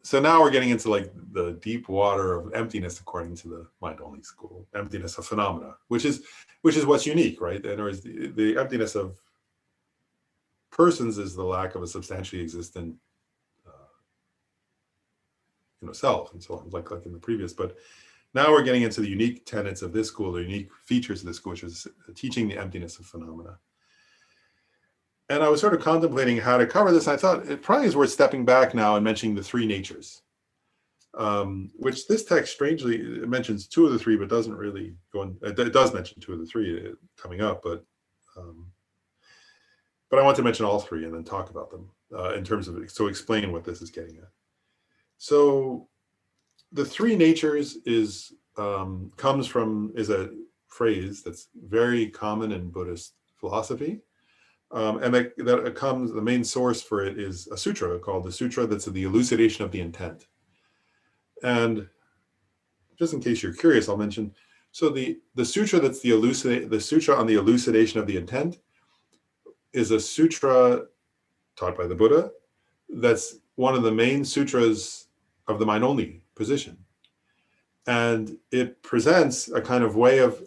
So now we're getting into the deep water of emptiness according to the mind-only school, emptiness of phenomena, which is what's unique, right? In other words, the emptiness of persons is the lack of a substantially existent self and so on, like in the previous. But now we're getting into the unique tenets of this school, the unique features of this school, which is teaching the emptiness of phenomena. And I was sort of contemplating how to cover this. I thought it probably is worth stepping back now and mentioning the 3 natures, which this text strangely it mentions 2 of the 3, but doesn't really go in. It does mention 2 of the 3 coming up, but I want to mention all 3 and then talk about them in terms of, so explain what this is getting at. So the 3 natures is a phrase that's very common in Buddhist philosophy. And the main source for it is a sutra called the Sutra that's the elucidation of the intent. And just in case you're curious, I'll mention, so the sutra that's the sutra on the elucidation of the intent is a sutra taught by the Buddha. That's one of the main sutras of the mind-only position. And it presents a kind of way of,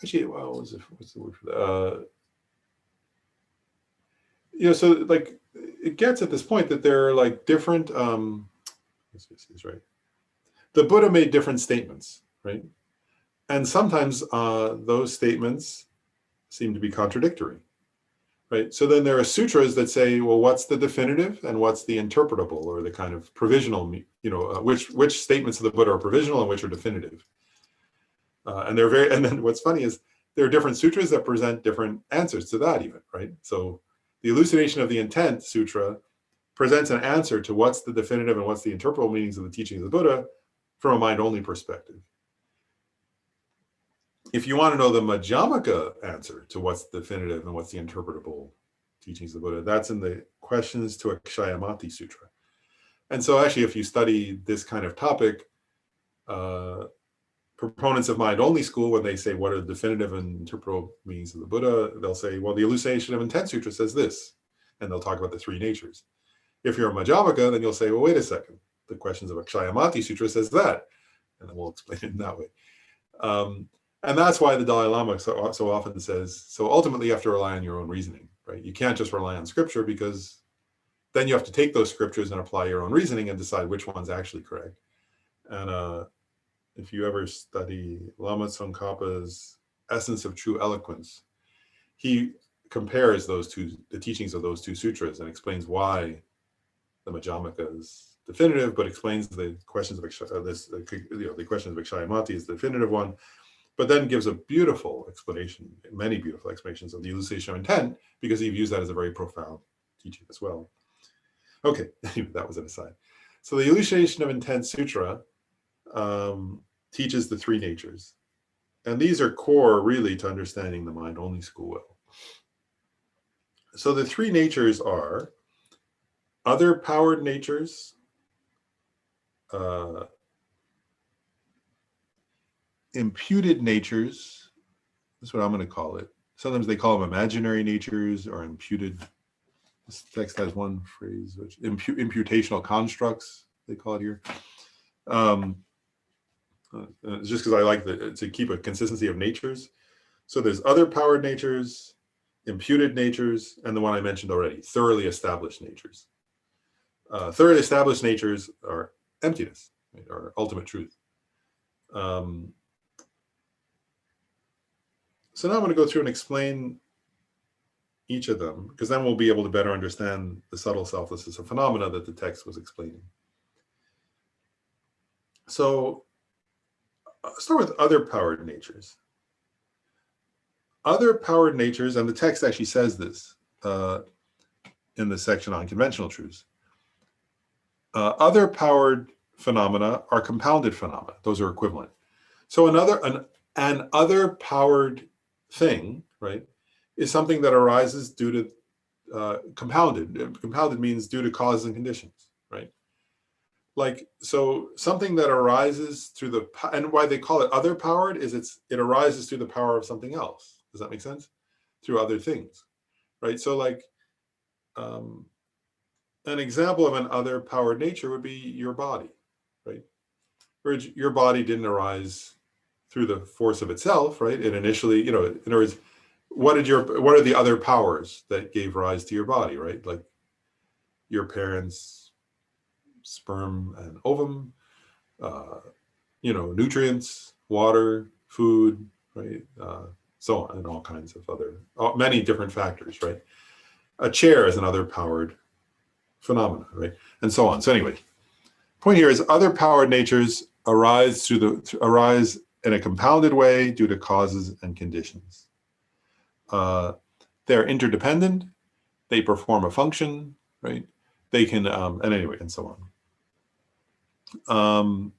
actually, well, what's the word for that? So it gets at this point that there are different, let's see if this is right. The Buddha made different statements, right? And sometimes those statements seem to be contradictory, right? So then there are sutras that say, well, what's the definitive and what's the interpretable, or the kind of provisional, which statements of the Buddha are provisional and which are definitive. And they're very, and then what's funny is there are different sutras that present different answers to that even, right? So the Elucidation of the Intent Sutra presents an answer to what's the definitive and what's the interpretable meanings of the teachings of the Buddha from a mind-only perspective. If you want to know the Madhyamaka answer to what's definitive and what's the interpretable teachings of the Buddha, that's in the Questions to Akshayamati Sutra. And so actually, if you study this kind of topic, proponents of mind-only school, when they say what are the definitive and interpretable meanings of the Buddha, they'll say, well, the Elucidation of Intent Sutra says this, and they'll talk about the three natures. If you're a Madhyamaka, then you'll say, well, wait a second, the Questions of Akshayamati Sutra says that, and then we'll explain it in that way. And that's why the Dalai Lama so often says, so ultimately you have to rely on your own reasoning, right? You can't just rely on scripture, because then you have to take those scriptures and apply your own reasoning and decide which one's actually correct. And if you ever study Lama Tsongkhapa's Essence of True Eloquence, he compares the teachings of those two sutras and explains why the Madhyamaka is definitive, but explains the Questions of the Questions of Akshayamati is the definitive one, but then gives a beautiful explanation, many beautiful explanations of the Elucidation of Intent, because he views that as a very profound teaching as well. Okay, that was an aside. So the Elucidation of Intent Sutra teaches the three natures. And these are core, really, to understanding the mind-only school well. So the three natures are other-powered natures, imputed natures, that's what I'm going to call it. Sometimes they call them imaginary natures or imputed. This text has one phrase, which imputational constructs, they call it here. It's just because I like to keep a consistency of natures. So there's other powered natures, imputed natures, and the one I mentioned already, thoroughly established natures. Thoroughly established natures are emptiness, right, or ultimate truth. So now I'm going to go through and explain each of them, because then we'll be able to better understand the subtle selflessness of phenomena that the text was explaining. So I'll start with other powered natures. Other powered natures, and the text actually says this in the section on conventional truths. Other powered phenomena are compounded phenomena. Those are equivalent. So an other powered thing, right, is something that arises due to compounded. Compounded means due to causes and conditions, right? Like, so something that arises through the, and why they call it other powered is it arises through the power of something else. Does that make sense? Through other things, right? So like, an example of an other powered nature would be your body, right? Where your body didn't arise through the force of itself, right? It initially, in other words, what are the other powers that gave rise to your body, right? Like your parents' sperm and ovum, nutrients, water, food, right? So on, and all kinds of many different factors, right? A chair is another powered phenomena, right? And so on. So anyway, point here is other powered natures arise in a compounded way due to causes and conditions. They're interdependent. They perform a function, right? They can, and so on.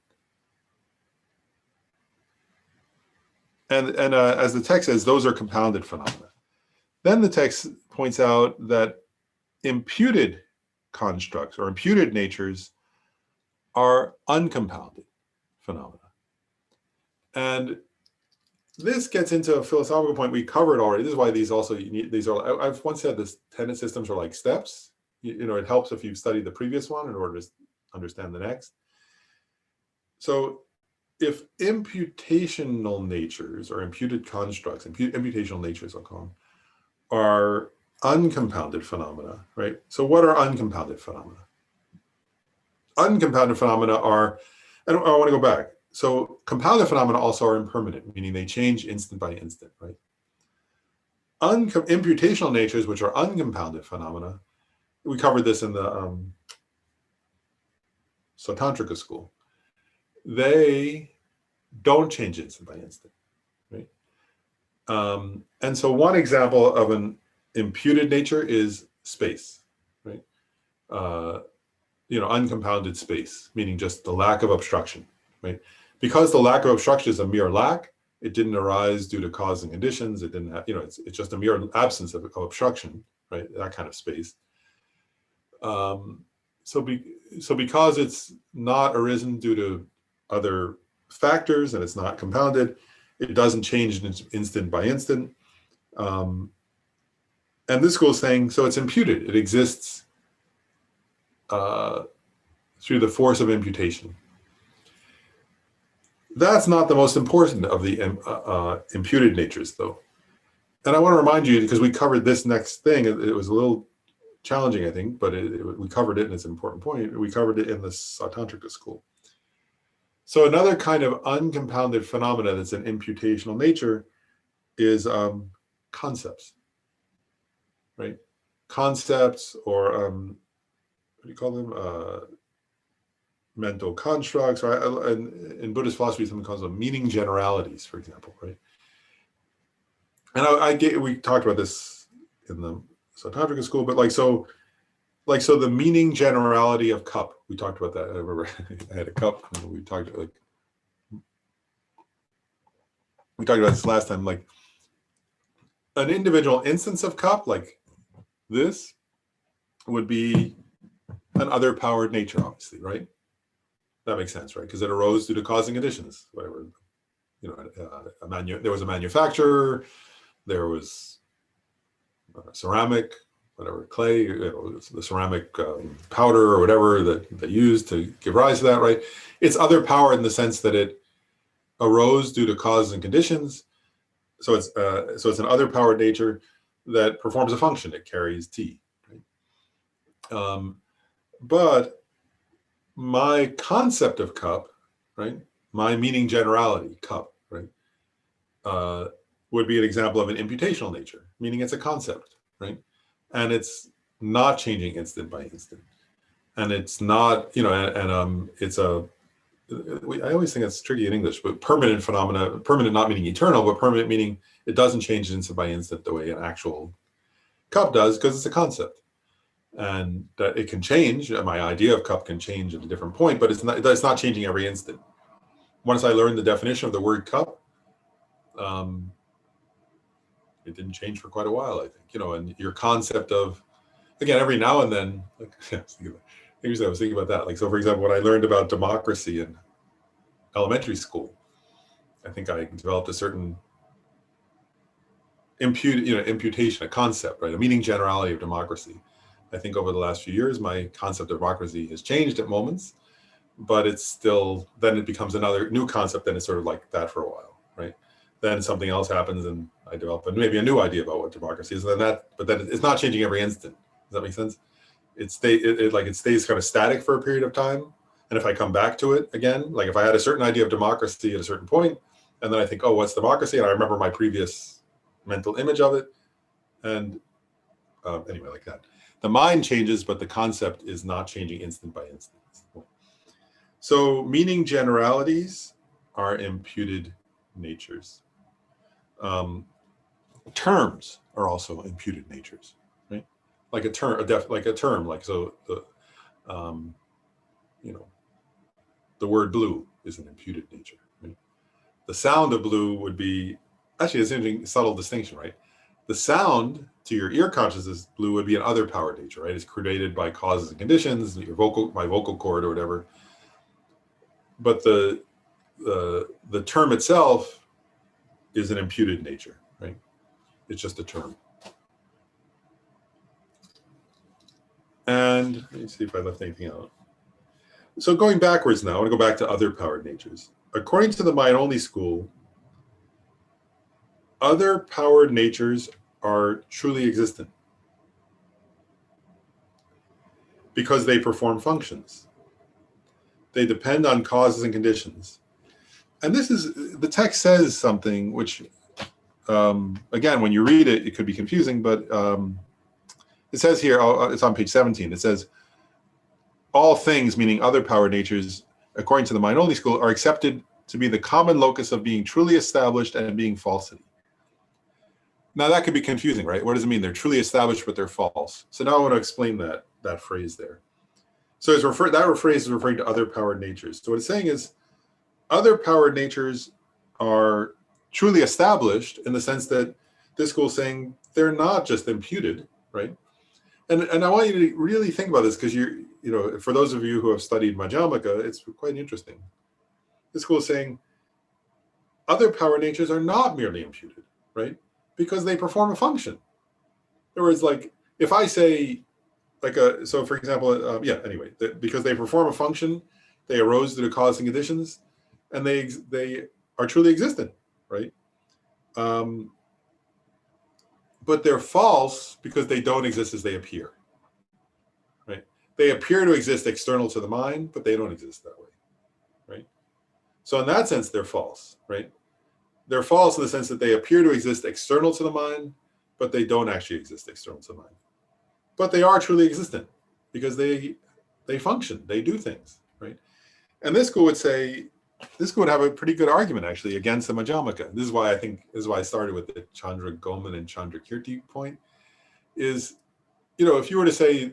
As the text says, those are compounded phenomena. Then the text points out that imputed constructs or imputed natures are uncompounded phenomena. And this gets into a philosophical point we covered already. This is why I've once said this tenet systems are like steps. It helps if you've studied the previous one in order to understand the next. So if imputational natures or imputed constructs, imputational natures I'll call them, are uncompounded phenomena, right? So what are uncompounded phenomena? Uncompounded phenomena are, and I want to go back. So compounded phenomena also are impermanent, meaning they change instant by instant, right? imputational natures, which are uncompounded phenomena, we covered this in the Sautrantika school. They don't change instant by instant, right? And so one example of an imputed nature is space, right? Uncompounded space, meaning just the lack of obstruction, right? Because the lack of obstruction is a mere lack, it didn't arise due to cause and conditions. It didn't have, it's just a mere absence of obstruction, right? That kind of space. So because it's not arisen due to other factors and it's not compounded, it doesn't change instant by instant. And this school is saying, so it's imputed. It exists through the force of imputation. That's not the most important of the imputed natures, though. And I want to remind you, because we covered this next thing, it was a little challenging, I think, but we covered it, and it's an important point. We covered it in the Sautrantika school. So another kind of uncompounded phenomena that's an imputational nature is concepts, right? Concepts, or what do you call them? Mental constructs, or in Buddhist philosophy, something called meaning generalities, for example, right? And we talked about this in the Sautrantika school, but so the meaning generality of cup, we talked about that. I remember I had a cup, and we talked about this last time. Like an individual instance of cup, like this, would be an other powered nature, obviously, right? That makes sense, right? Because it arose due to causing conditions, whatever. There was a manufacturer, there was ceramic, whatever, clay, the ceramic powder or whatever that they used to give rise to that, right? It's other power in the sense that it arose due to causes and conditions. So it's an other powered nature that performs a function. It carries T, right? But my concept of cup, right? My meaning generality, cup, right? Would be an example of an imputational nature, meaning it's a concept, right? And it's not changing instant by instant. And it's not, it's I always think it's tricky in English, but permanent phenomena, permanent not meaning eternal, but permanent meaning it doesn't change instant by instant the way an actual cup does, because it's a concept. And that it can change, my idea of cup can change at a different point, but it's not changing every instant. Once I learned the definition of the word cup, it didn't change for quite a while, I think, and your concept of, again, every now and then, I was thinking about that. So for example, when I learned about democracy in elementary school, I think I developed a certain imputation, a concept, right? A meaning generality of democracy. I think over the last few years, my concept of democracy has changed at moments, but it's still, then it becomes another new concept, and it's sort of like that for a while, right? Then something else happens and I develop maybe a new idea about what democracy is, but then it's not changing every instant. Does that make sense? It stays kind of static for a period of time. And if I come back to it again, like if I had a certain idea of democracy at a certain point, and then I think, oh, what's democracy? And I remember my previous mental image of it. And anyway, like that. The mind changes, but the concept is not changing instant by instant. So meaning generalities are imputed natures. Terms are also imputed natures, right? Like a term, the word blue is an imputed nature, right? The sound of blue would be, actually, it's an interesting subtle distinction, right? The sound to your ear consciousness, blue, would be an other powered nature, right? It's created by causes and conditions, my vocal cord or whatever. But the term itself is an imputed nature, right? It's just a term. And let me see if I left anything out. So going backwards now, I want to go back to other powered natures. According to the mind-only school, other powered natures are truly existent because they perform functions. They depend on causes and conditions. And this is, the text says something which again, when you read it, it could be confusing, but it says here, it's on page 17, it says, all things, meaning other power natures, according to the mind-only school, are accepted to be the common locus of being truly established and being falsity. Now that could be confusing, right? What does it mean? They're truly established, but they're false. So now I want to explain that phrase there. So that phrase is referring to other powered natures. So what it's saying is, other powered natures are truly established in the sense that this school is saying they're not just imputed, right? And I want you to really think about this, because for those of you who have studied Madhyamaka, it's quite interesting. This school is saying other power natures are not merely imputed, right? Because they perform a function. In other words, like if I say, so for example, because they perform a function, they arose due to cause and conditions, and they are truly existent, right? But they're false because they don't exist as they appear, right? They appear to exist external to the mind, but they don't exist that way, right? So in that sense, they're false, right? They're false in the sense that they appear to exist external to the mind, but they don't actually exist external to the mind. But they are truly existent because they function, they do things, right? And this school would say, this school would have a pretty good argument actually against the Madhyamaka. This is why I started with the Chandra Goman and Chandra Kirti point, is, if you were to say,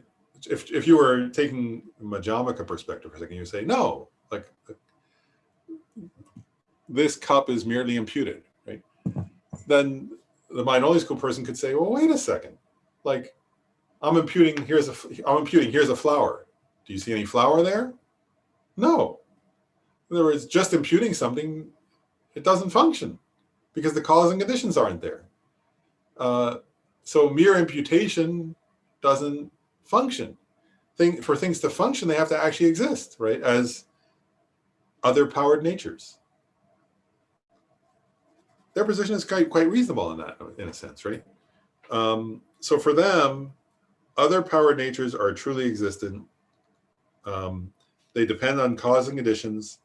if you were taking Madhyamaka perspective for a second, you would say, no, like this cup is merely imputed, right? Then the mind-only school person could say, well, wait a second, like I'm imputing, here's a flower. Do you see any flower there? No. In other words, just imputing something, it doesn't function because the cause and conditions aren't there. So mere imputation doesn't function. For things to function, they have to actually exist, right? As other powered natures. Their position is quite reasonable in that, in a sense, right? So for them, other powered natures are truly existent. They depend on cause and conditions.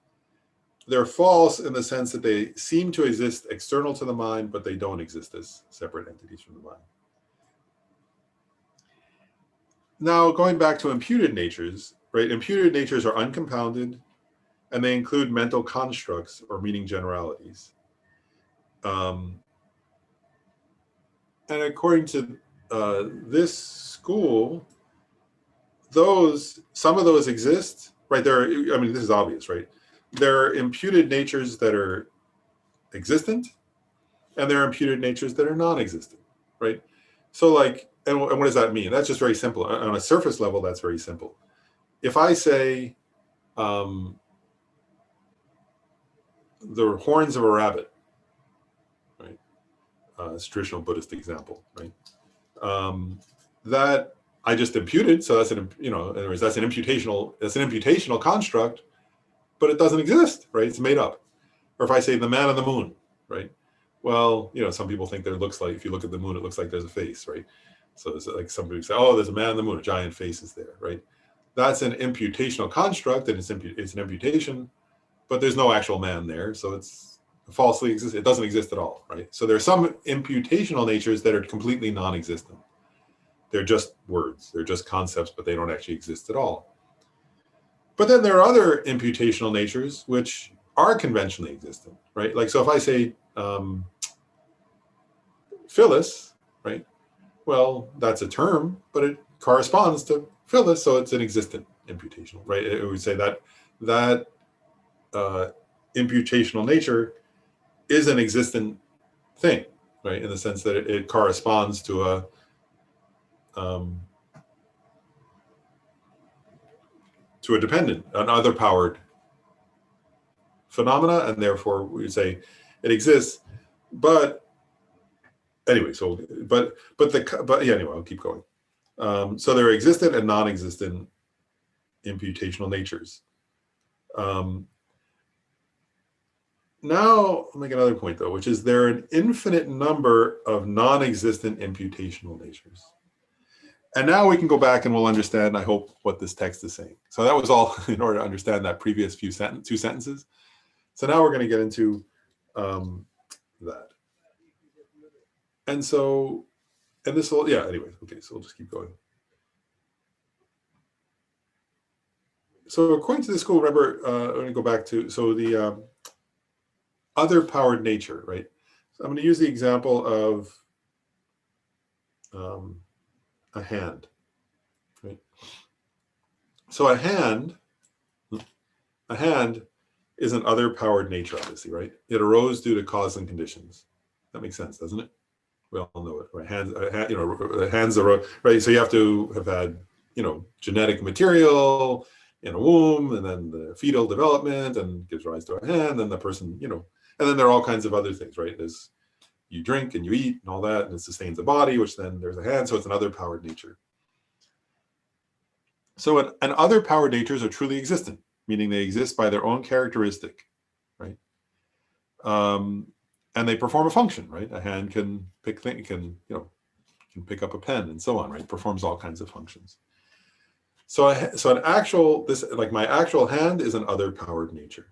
They're false in the sense that they seem to exist external to the mind, but they don't exist as separate entities from the mind. Now, going back to imputed natures, right? Imputed natures are uncompounded, and they include mental constructs or meaning generalities. And according to this school, some of those exist, right? This is obvious, right? There are imputed natures that are existent, and there are imputed natures that are non-existent, right? So like, and what does that mean? That's just very simple. On a surface level, that's very simple. If I say the horns of a rabbit, right? It's a traditional Buddhist example, right? That I just imputed, so that's in other words, that's an imputational construct, but it doesn't exist, right? It's made up. Or if I say the man on the moon, right? Well, some people think there looks like, if you look at the moon, it looks like there's a face, right? So it's like somebody would say, oh, there's a man on the moon, a giant face is there, right? That's an imputational construct, and it's an imputation, but there's no actual man there, so it's falsely exists. It doesn't exist at all, right? So there are some imputational natures that are completely non-existent. They're just words, they're just concepts, but they don't actually exist at all. But then there are other imputational natures which are conventionally existent, right? Like, so if I say Phyllis, right? Well, that's a term, but it corresponds to Phyllis, so it's an existent imputational, right? It would say that imputational nature is an existent thing, right? In the sense that it corresponds to a dependent, an other powered phenomena, and therefore we would say it exists. But anyway, anyway, I'll keep going. So there are existent and non-existent imputational natures. Now, I'll make another point though, which is there are an infinite number of non-existent imputational natures. And now we can go back and we'll understand, I hope, what this text is saying. So that was all in order to understand that previous two sentences. So now we're going to get into that. And so, and this will, yeah, anyway, okay, so we'll just keep going. So according to the school, remember, I'm going to go back to, so the other powered nature, right? So I'm going to use the example of a hand, right? So a hand is an other powered nature, obviously, right? It arose due to cause and conditions. That makes sense, doesn't it? We all know it, right? Hands arose, right? So you have to have had, genetic material in a womb, and then the fetal development, and gives rise to a hand, and the person, and then there are all kinds of other things, right? There's, you drink and you eat and all that, and it sustains the body, which then there's a hand, so it's another powered nature. So an other powered natures are truly existent, meaning they exist by their own characteristic, right? And they perform a function, right? A hand can pick things, can pick up a pen and so on, right? Performs all kinds of functions. So an actual, like my actual hand is an other powered nature.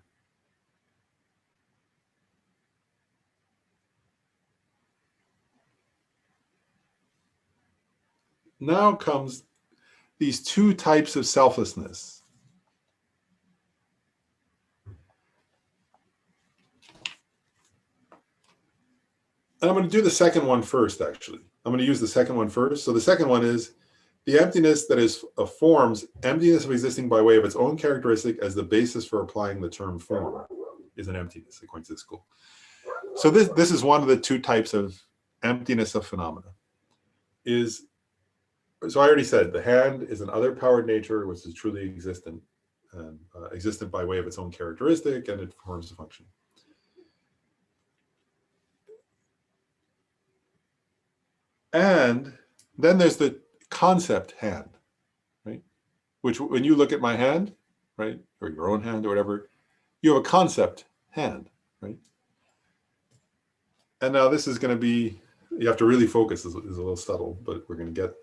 Now comes these two types of selflessness. And I'm going to do the second one first, actually. I'm going to use the second one first. So the second one is the emptiness that is of forms, emptiness of existing by way of its own characteristic as the basis for applying the term form is an emptiness, according to the school. So this is one of the two types of emptiness of phenomena. So I already said the hand is an other powered nature, which is truly existent, and existent by way of its own characteristic, and it performs a function. And then there's the concept hand, right? Which when you look at my hand, right, or your own hand or whatever, you have a concept hand, right? And now this is going to be, you have to really focus, is a little subtle, but we're going to get,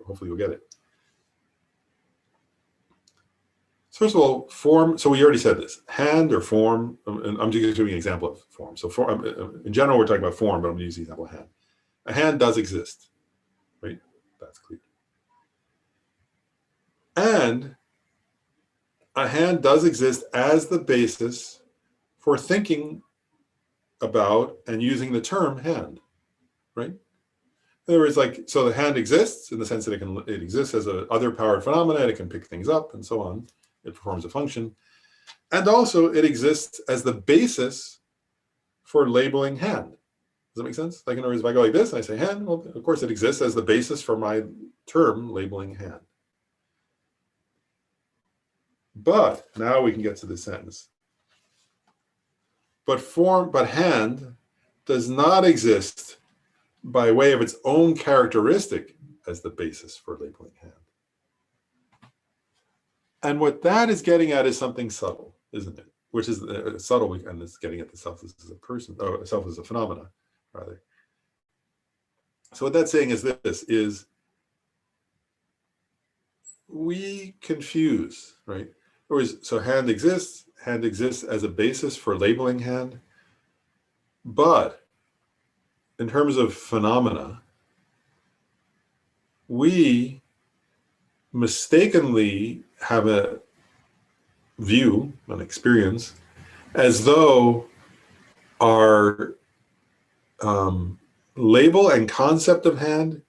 hopefully you'll get it. So first of all, form, so we already said this, hand or form, and I'm just giving an example of form. So form, in general, we're talking about form, but I'm going to use the example of hand. A hand does exist, right? That's clear. And a hand does exist as the basis for thinking about and using the term hand, right? In other words, like, so the hand exists in the sense that it exists as a other powered phenomena, it can pick things up and so on. It performs a function. And also it exists as the basis for labeling hand. Does that make sense? Like, in other words, if I go like this and I say hand, well, of course it exists as the basis for my term labeling hand. But now we can get to the sentence. But hand does not exist by way of its own characteristic as the basis for labeling hand. And what that is getting at is something subtle, isn't it? Which is subtle, and it's getting at the self as a person, or self as a phenomena, rather. So what that's saying is this, is we confuse, right? So hand exists as a basis for labeling hand, but in terms of phenomena, we mistakenly have a view, an experience, as though our label and concept of hand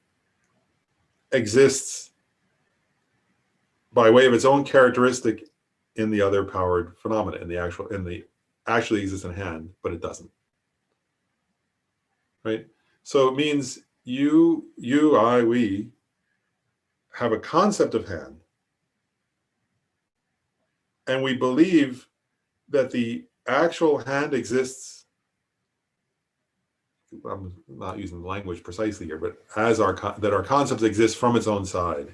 exists by way of its own characteristic in the other powered phenomena, in the actually existent hand, but it doesn't. Right? So it means you, I, we have a concept of hand, and we believe that the actual hand exists. I'm not using the language precisely here, but as that our concepts exist from its own side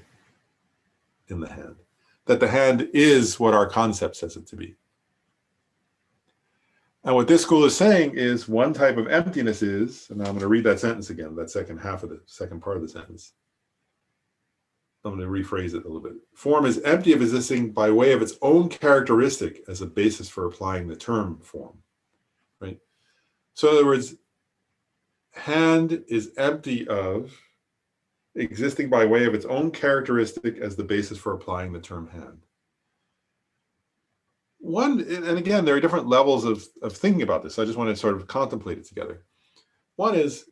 in the hand, that the hand is what our concept says it to be. And what this school is saying is one type of emptiness is, and now I'm going to read that sentence again, that second half of the second part of the sentence. I'm going to rephrase it a little bit. Form is empty of existing by way of its own characteristic as a basis for applying the term form, right? So in other words, hand is empty of existing by way of its own characteristic as the basis for applying the term hand. One, and again, there are different levels of thinking about this. I just want to sort of contemplate it together. One is,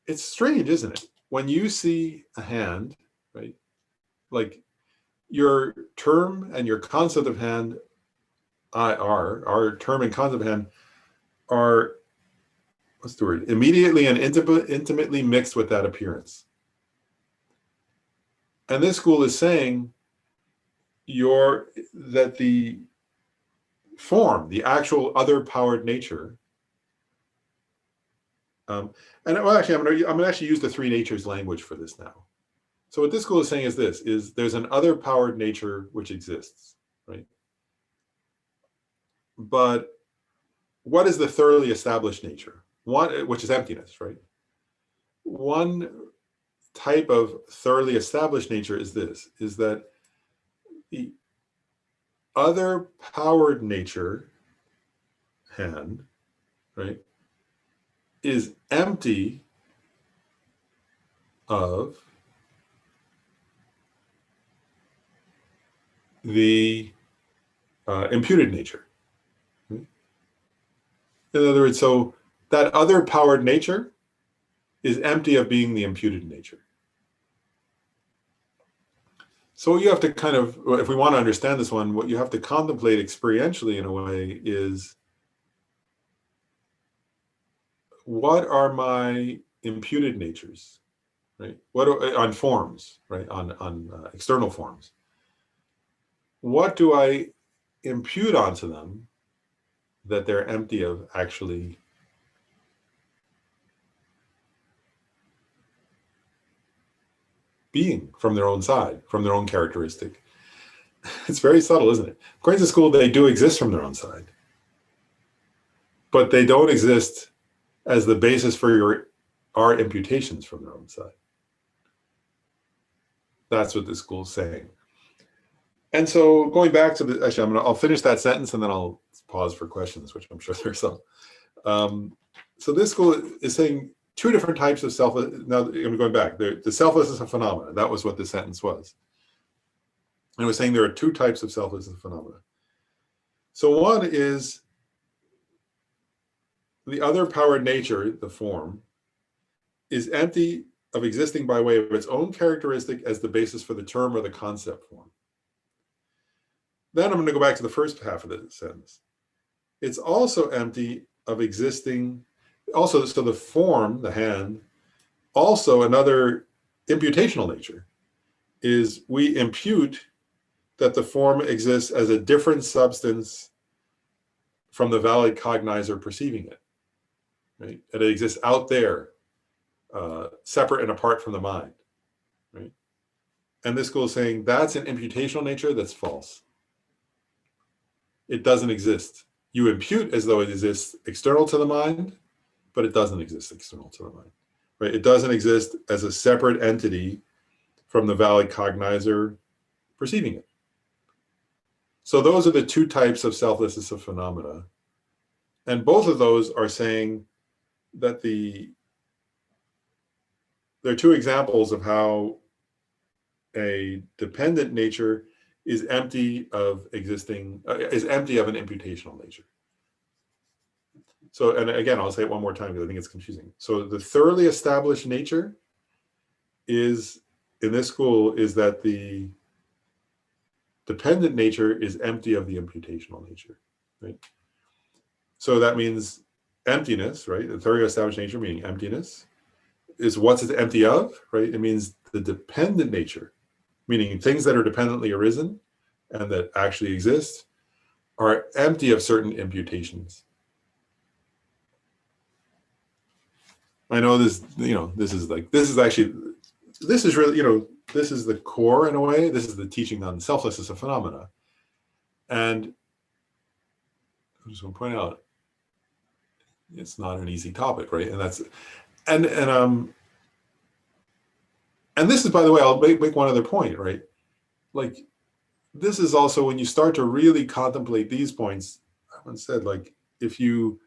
it's strange, isn't it? When you see a hand, right? Like your term and your concept of hand, our term and concept of hand are, what's the word? Immediately and intimately mixed with that appearance. And this school is saying that the form, the actual other powered nature, and well, actually, I'm going to actually use the three natures language for this now. So what this school is saying is this, is there's an other powered nature which exists, right? But what is the thoroughly established nature? One, which is emptiness, right? One type of thoroughly established nature is this, is that the other powered nature, hand, right, is empty of the imputed nature. In other words, so that other powered nature is empty of being the imputed nature. So what you have to kind of, if we want to understand this one, what you have to contemplate experientially in a way is, what are my imputed natures, right? What on forms, right? On external forms. What do I impute onto them that they're empty of actually being from their own side, from their own characteristic? It's very subtle, isn't it? According to school, they do exist from their own side, but they don't exist as the basis for our imputations from their own side. That's what the school is saying. And so going back to the, actually, I'll finish that sentence and then I'll pause for questions, which I'm sure there's some. So this school is saying two different types of selfless. Now I'm going back. The selflessness of phenomena. That was what the sentence was. And it was saying there are two types of selflessness of phenomena. So one is the other powered nature, the form, is empty of existing by way of its own characteristic as the basis for the term or the concept form. Then I'm going to go back to the first half of the sentence. It's also empty of existing, also, so the form, the hand, also another imputational nature is we impute that the form exists as a different substance from the valid cognizer perceiving it, right? And it exists out there, separate and apart from the mind, right? And this school is saying that's an imputational nature that's false. It doesn't exist. You impute as though it exists external to the mind, but it doesn't exist external to the mind, right? It doesn't exist as a separate entity from the valid cognizer perceiving it. So those are the two types of selflessness of phenomena. And both of those are saying that there are two examples of how a dependent nature is empty of existing, is empty of an imputational nature. So, and again, I'll say it one more time because I think it's confusing. So the thoroughly established nature is, in this school, is that the dependent nature is empty of the imputational nature, right? So that means emptiness, right? The thoroughly established nature, meaning emptiness, is what's it empty of, right? It means the dependent nature, meaning things that are dependently arisen and that actually exist, are empty of certain imputations. I know this, this is really, this is the core in a way. This is the teaching on selflessness of phenomena. And I'm just going to point out, it's not an easy topic, right? And that's, and this is, by the way, I'll make one other point, right? Like, this is also when you start to really contemplate these points, I once said, like, if you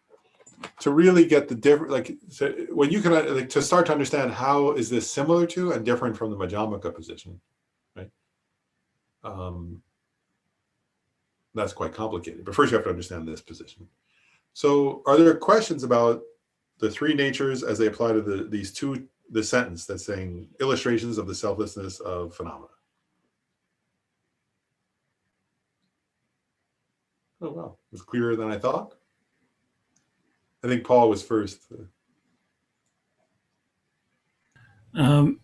to really get the different, like, so when you can, like, to start to understand how is this similar to and different from the Majjhimaka position, right? That's quite complicated, but first you have to understand this position. So are there questions about the three natures as they apply to the sentence that's saying illustrations of the selflessness of phenomena? Oh, wow, it was clearer than I thought. I think Paul was first. Um,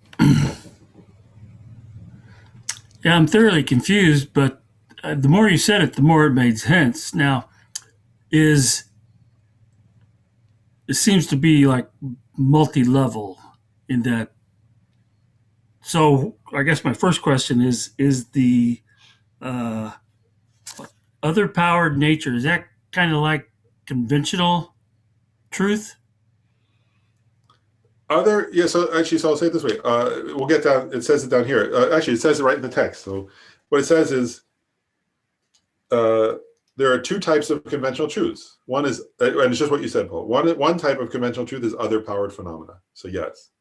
yeah, I'm thoroughly confused, but the more you said it, the more it made sense. Now, it seems to be like multi-level in that. So I guess my first question is the uh, other powered nature, is that kind of like conventional truth? Yeah, so actually, so I'll say it this way. We'll get down, it says it down here. Actually, it says it right in the text. So what it says is there are two types of conventional truths. One is, and it's just what you said, Paul. One type of conventional truth is other powered phenomena. So yes.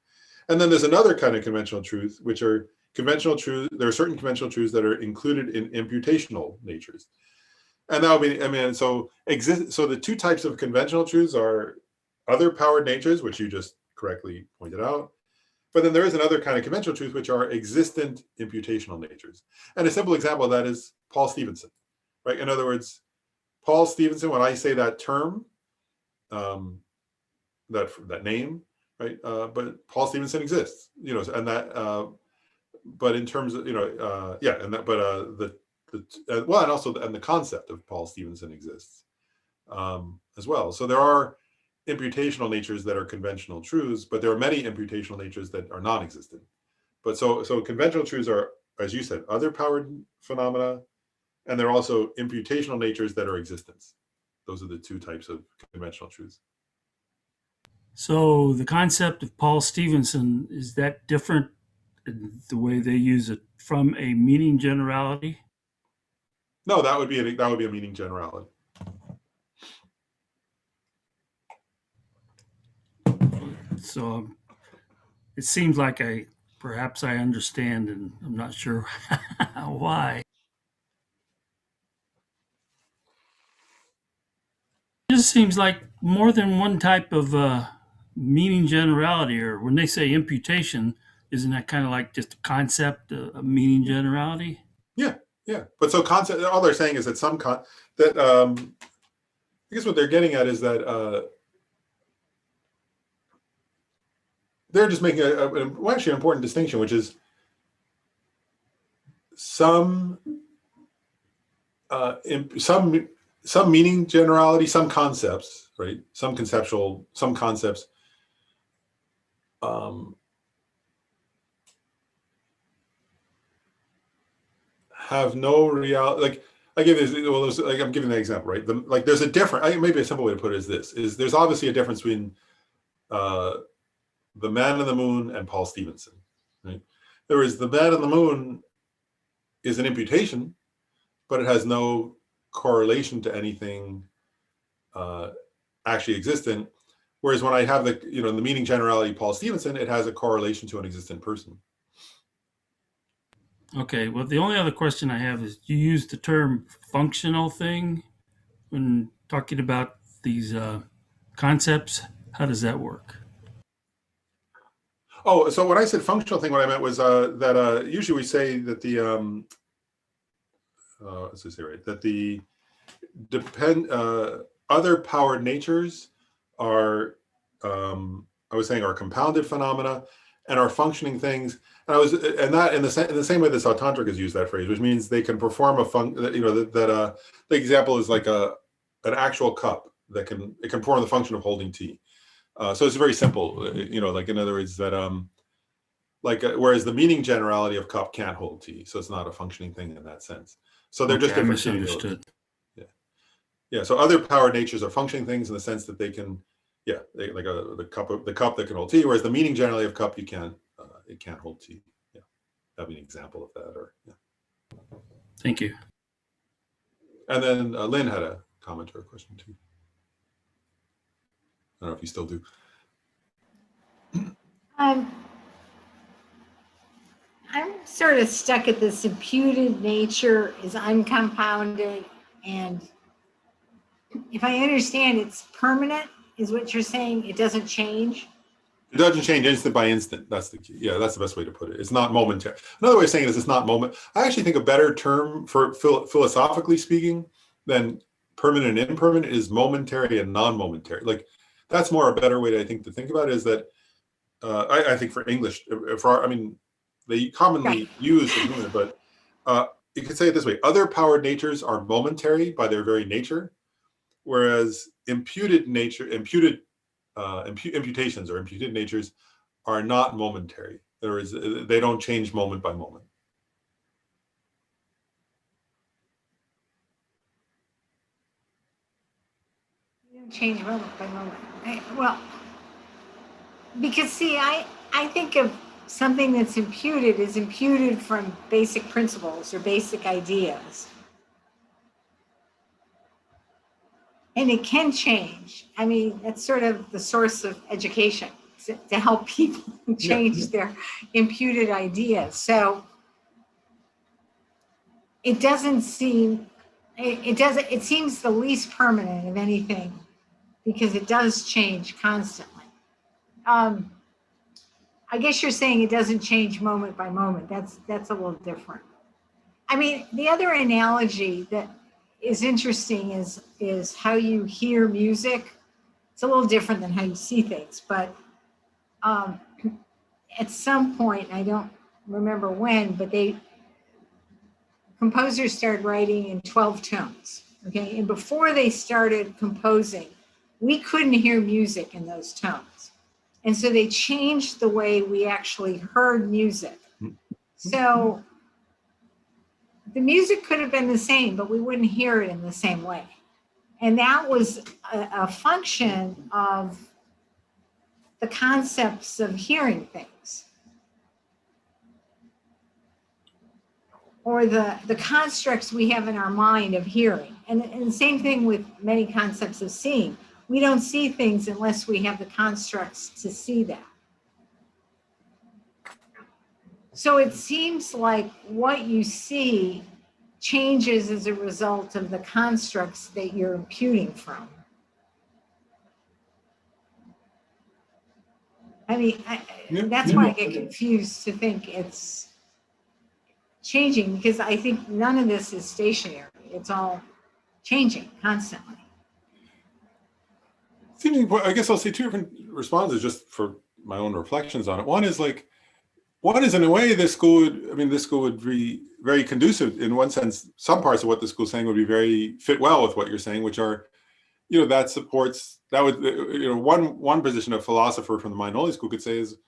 And then there's another kind of conventional truth, which are conventional truths. There are certain conventional truths that are included in imputational natures. And that would be, I mean, so the two types of conventional truths are other powered natures, which you just correctly pointed out. But then there is another kind of conventional truth, which are existent imputational natures. And a simple example of that is Paul Stevenson, right? In other words, Paul Stevenson, when I say that term, that name, right? But Paul Stevenson exists, you know, and that, but in terms of, you know, yeah, and that, but well, and also, and the concept of Paul Stevenson exists as well. So there are imputational natures that are conventional truths, but there are many imputational natures that are non-existent. But so conventional truths are, as you said, other powered phenomena, and there are also imputational natures that are existence. Those are the two types of conventional truths. So the concept of Paul Stevenson, is that different in the way they use it from a meaning generality? No, that would be a meaning generality. So it seems like perhaps I understand, and I'm not sure why. It just seems like more than one type of meaning generality, or when they say imputation, isn't that kind of like just a concept, a meaning generality? Yeah, yeah. But so concept, all they're saying is that I guess what they're getting at is that they're just making actually an important distinction, which is some meaning generality, some concepts, right? Some concepts have no reality. Like I give this, well, like I'm giving that example, right? Like there's a difference. Maybe a simple way to put it is this: there's obviously a difference between the Man in the Moon and Paul Stevenson, right? There is the Man in the Moon is an imputation, but it has no correlation to anything actually existent. Whereas when I have the meaning generality Paul Stevenson, it has a correlation to an existent person. Okay, well, the only other question I have is, you use the term functional thing when talking about these concepts. How does that work? Oh, so when I said functional thing, what I meant was that usually we say that the let's just say right, that the other powered natures are I was saying are compounded phenomena and are functioning things. And that in the same way that Sautantric has used that phrase, which means they can perform the example is like an actual cup that can perform the function of holding tea. So it's very simple, like in other words that whereas the meaning generality of cup can't hold tea, so it's not a functioning thing in that sense. So they're just different. Misunderstood. Yeah. So other powered natures are functioning things in the sense that they can, the cup that can hold tea, whereas the meaning generally of cup it can't hold tea. Yeah, that'd be an example of that. Or yeah. Thank you. And then Lynn had a comment or a question too. I don't know if you still do. I'm sort of stuck at this imputed nature is uncompounded, and if I understand, it's permanent, is what you're saying. It doesn't change. It doesn't change instant by instant. That's the key. Yeah, that's the best way to put it. It's not momentary. Another way of saying it is it's not moment. I actually think a better term for philosophically speaking than permanent and impermanent is momentary and non-momentary. Like that's more a better way to, I think, to think about it is that I think for English, I mean, they commonly use the human, but you could say it this way: other powered natures are momentary by their very nature, whereas imputations or imputed natures are not momentary. They don't change moment by moment. You don't change moment by moment. Well, because see, I think of something that's imputed is imputed from basic principles or basic ideas. And it can change. I mean, that's sort of the source of education, to help people change their imputed ideas. So it doesn't seem, it seems the least permanent of anything because it does change constantly. I guess you're saying it doesn't change moment by moment. That's a little different. I mean, the other analogy that is interesting is how you hear music. It's a little different than how you see things, but at some point, I don't remember when, but composers started writing in 12 tones, okay? And before they started composing, we couldn't hear music in those tones. And so they changed the way we actually heard music. So the music could have been the same, but we wouldn't hear it in the same way. And that was a function of the concepts of hearing things. Or the constructs we have in our mind of hearing. And the same thing with many concepts of seeing. We don't see things unless we have the constructs to see that. So it seems like what you see changes as a result of the constructs that you're imputing from. I mean, that's why I get confused to think it's changing, because I think none of this is stationary. It's all changing constantly. I guess I'll say two different responses just for my own reflections on it. One is in a way this school would be very conducive in one sense. Some parts of what the school's saying would be very fit well with what you're saying, which are, that supports, that would, one position a philosopher from the Mind Only School could say is,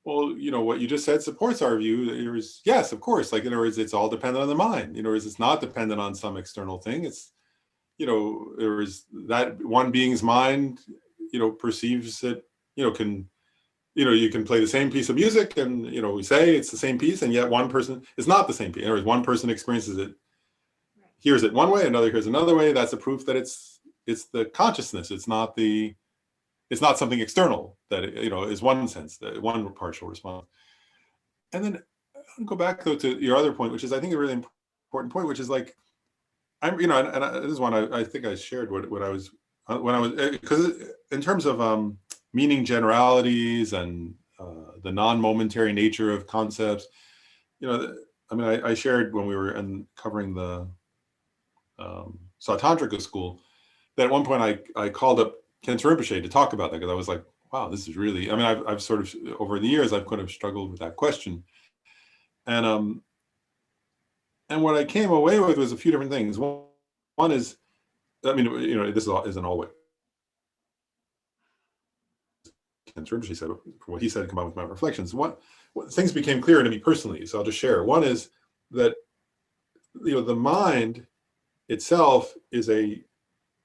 well, what you just said supports our view. Yes, of course. Like, in other words, it's all dependent on the mind. In other words, it's not dependent on some external thing. It's, there is that one being's mind, perceives it, you can play the same piece of music and, we say it's the same piece, and yet one person is not the same piece. In other words, one person experiences it, hears it one way, another hears another way. That's a proof that it's the consciousness. It's not something external that, is one sense, one partial response. And then I'll go back though to your other point, which is, I think, a really important point, which is like, this is one I think I shared what I was, because in terms of meaning generalities and the non-momentary nature of concepts, I shared when we were covering the Sautantrika school, that at one point I called up Khenpo Rinpoche to talk about that, because I was like, wow, this is really, I've sort of, over the years, I've kind of struggled with that question. And what I came away with was a few different things. One is, this isn't always Khenpo Rinpoche said, what he said combined with my reflections. What things became clear to me personally, so I'll just share. One is that, the mind itself is a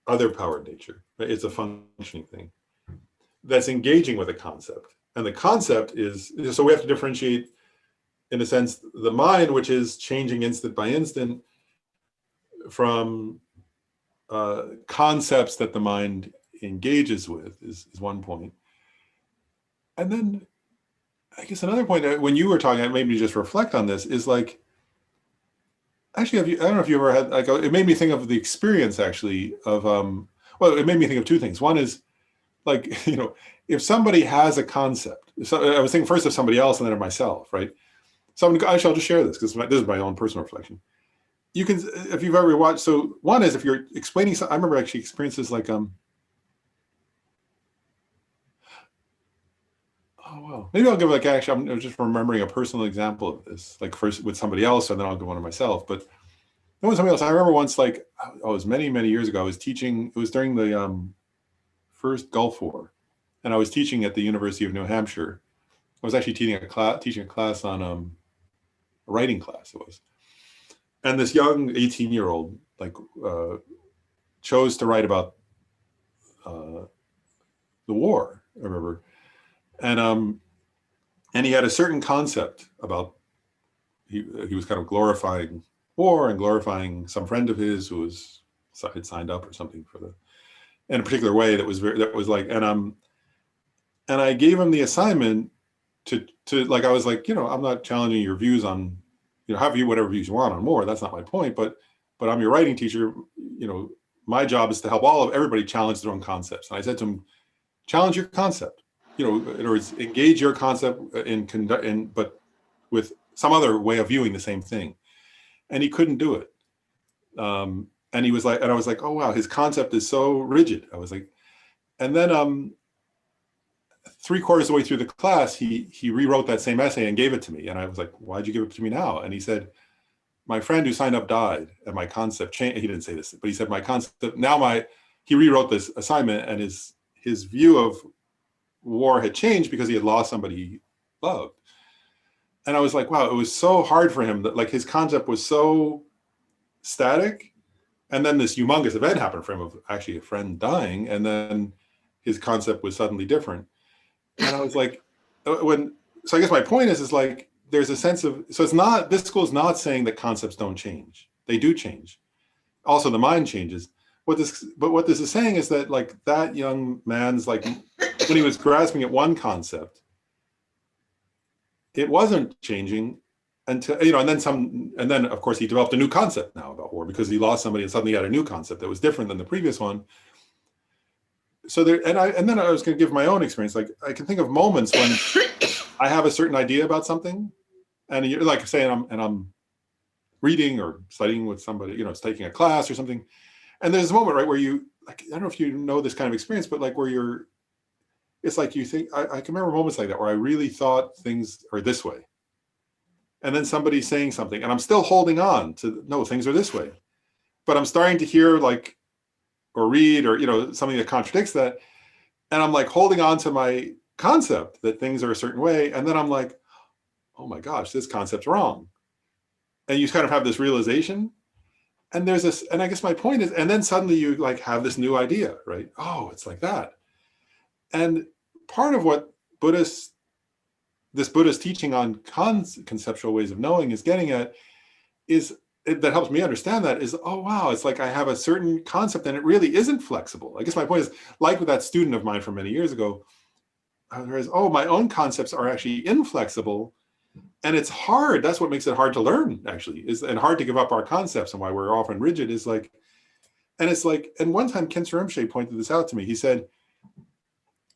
other powered nature. Right? It's a functioning thing that's engaging with a concept. And the concept is, so we have to differentiate, in a sense, the mind, which is changing instant by instant, from concepts that the mind engages with is one point. And then I guess another point, when you were talking, it made me just reflect on this, is like, actually, I don't know if you ever had, like, it made me think of the experience actually of, well, it made me think of two things. One is like, you know, if somebody has a concept, so I was thinking first of somebody else and then of myself, right? Actually, I'll just share this because this is my own personal reflection. You can, if you've ever watched, so one is if you're explaining something, I remember actually experiences like, oh, well, maybe I'll give like, actually, I'm just remembering a personal example of this, like first with somebody else, and then I'll give one of myself. But no, somebody else. I remember once, like, oh, it was many, many years ago. I was teaching. It was during the first Gulf War, and I was teaching at the University of New Hampshire. I was actually teaching a class on a writing class. It was, and this young 18-year-old like chose to write about the war. I remember. And he had a certain concept about, he was kind of glorifying war and glorifying some friend of his who had signed up or something for the, in a particular way that was like, and I gave him the assignment to like, I was like, you know, I'm not challenging your views on, you know, whatever views you want on war. That's not my point, but I'm your writing teacher. You know, my job is to help everybody challenge their own concepts. And I said to him, challenge your concept. You know, in other words, engage your concept but with some other way of viewing the same thing. And he couldn't do it. And he was like, and I was like, oh wow, his concept is so rigid. I was like, and then 3/4 of the way through the class, he rewrote that same essay and gave it to me. And I was like, why'd you give it to me now? And he said, my friend who signed up died, and my concept changed. He didn't say this, but he said my concept he rewrote this assignment, and his view of war had changed because he had lost somebody he loved. And I was like, wow, it was so hard for him that like his concept was so static. And then this humongous event happened for him of actually a friend dying. And then his concept was suddenly different. And I was like, so I guess my point is like, there's a sense of, so it's not, this school is not saying that concepts don't change. They do change. Also the mind changes. What this is saying is that like that young man's like, when he was grasping at one concept, it wasn't changing until, you know, and then of course he developed a new concept now about war because he lost somebody and suddenly he had a new concept that was different than the previous one. So there, and then I was going to give my own experience. Like I can think of moments when I have a certain idea about something, and you're like saying I'm reading or studying with somebody, you know, it's taking a class or something, and there's a moment right where you like, I don't know if you know this kind of experience, but like where it's like you think, I can remember moments like that where I really thought things are this way. And then somebody's saying something and I'm still holding on to, no, things are this way. But I'm starting to hear like, or read or, you know, something that contradicts that. And I'm like holding on to my concept that things are a certain way. And then I'm like, oh my gosh, this concept's wrong. And you kind of have this realization. And there's this, and I guess my point is, and then suddenly you like have this new idea, right? Oh, it's like that. And part of what this Buddhist teaching on conceptual ways of knowing is getting at that helps me understand that is, oh, wow, it's like I have a certain concept and it really isn't flexible. I guess my point is like with that student of mine from many years ago, I realized, oh, my own concepts are actually inflexible and it's hard. That's what makes it hard to learn actually and hard to give up our concepts and why we're often rigid is like, and it's like, and one time Khyentse Rinpoche pointed this out to me. He said,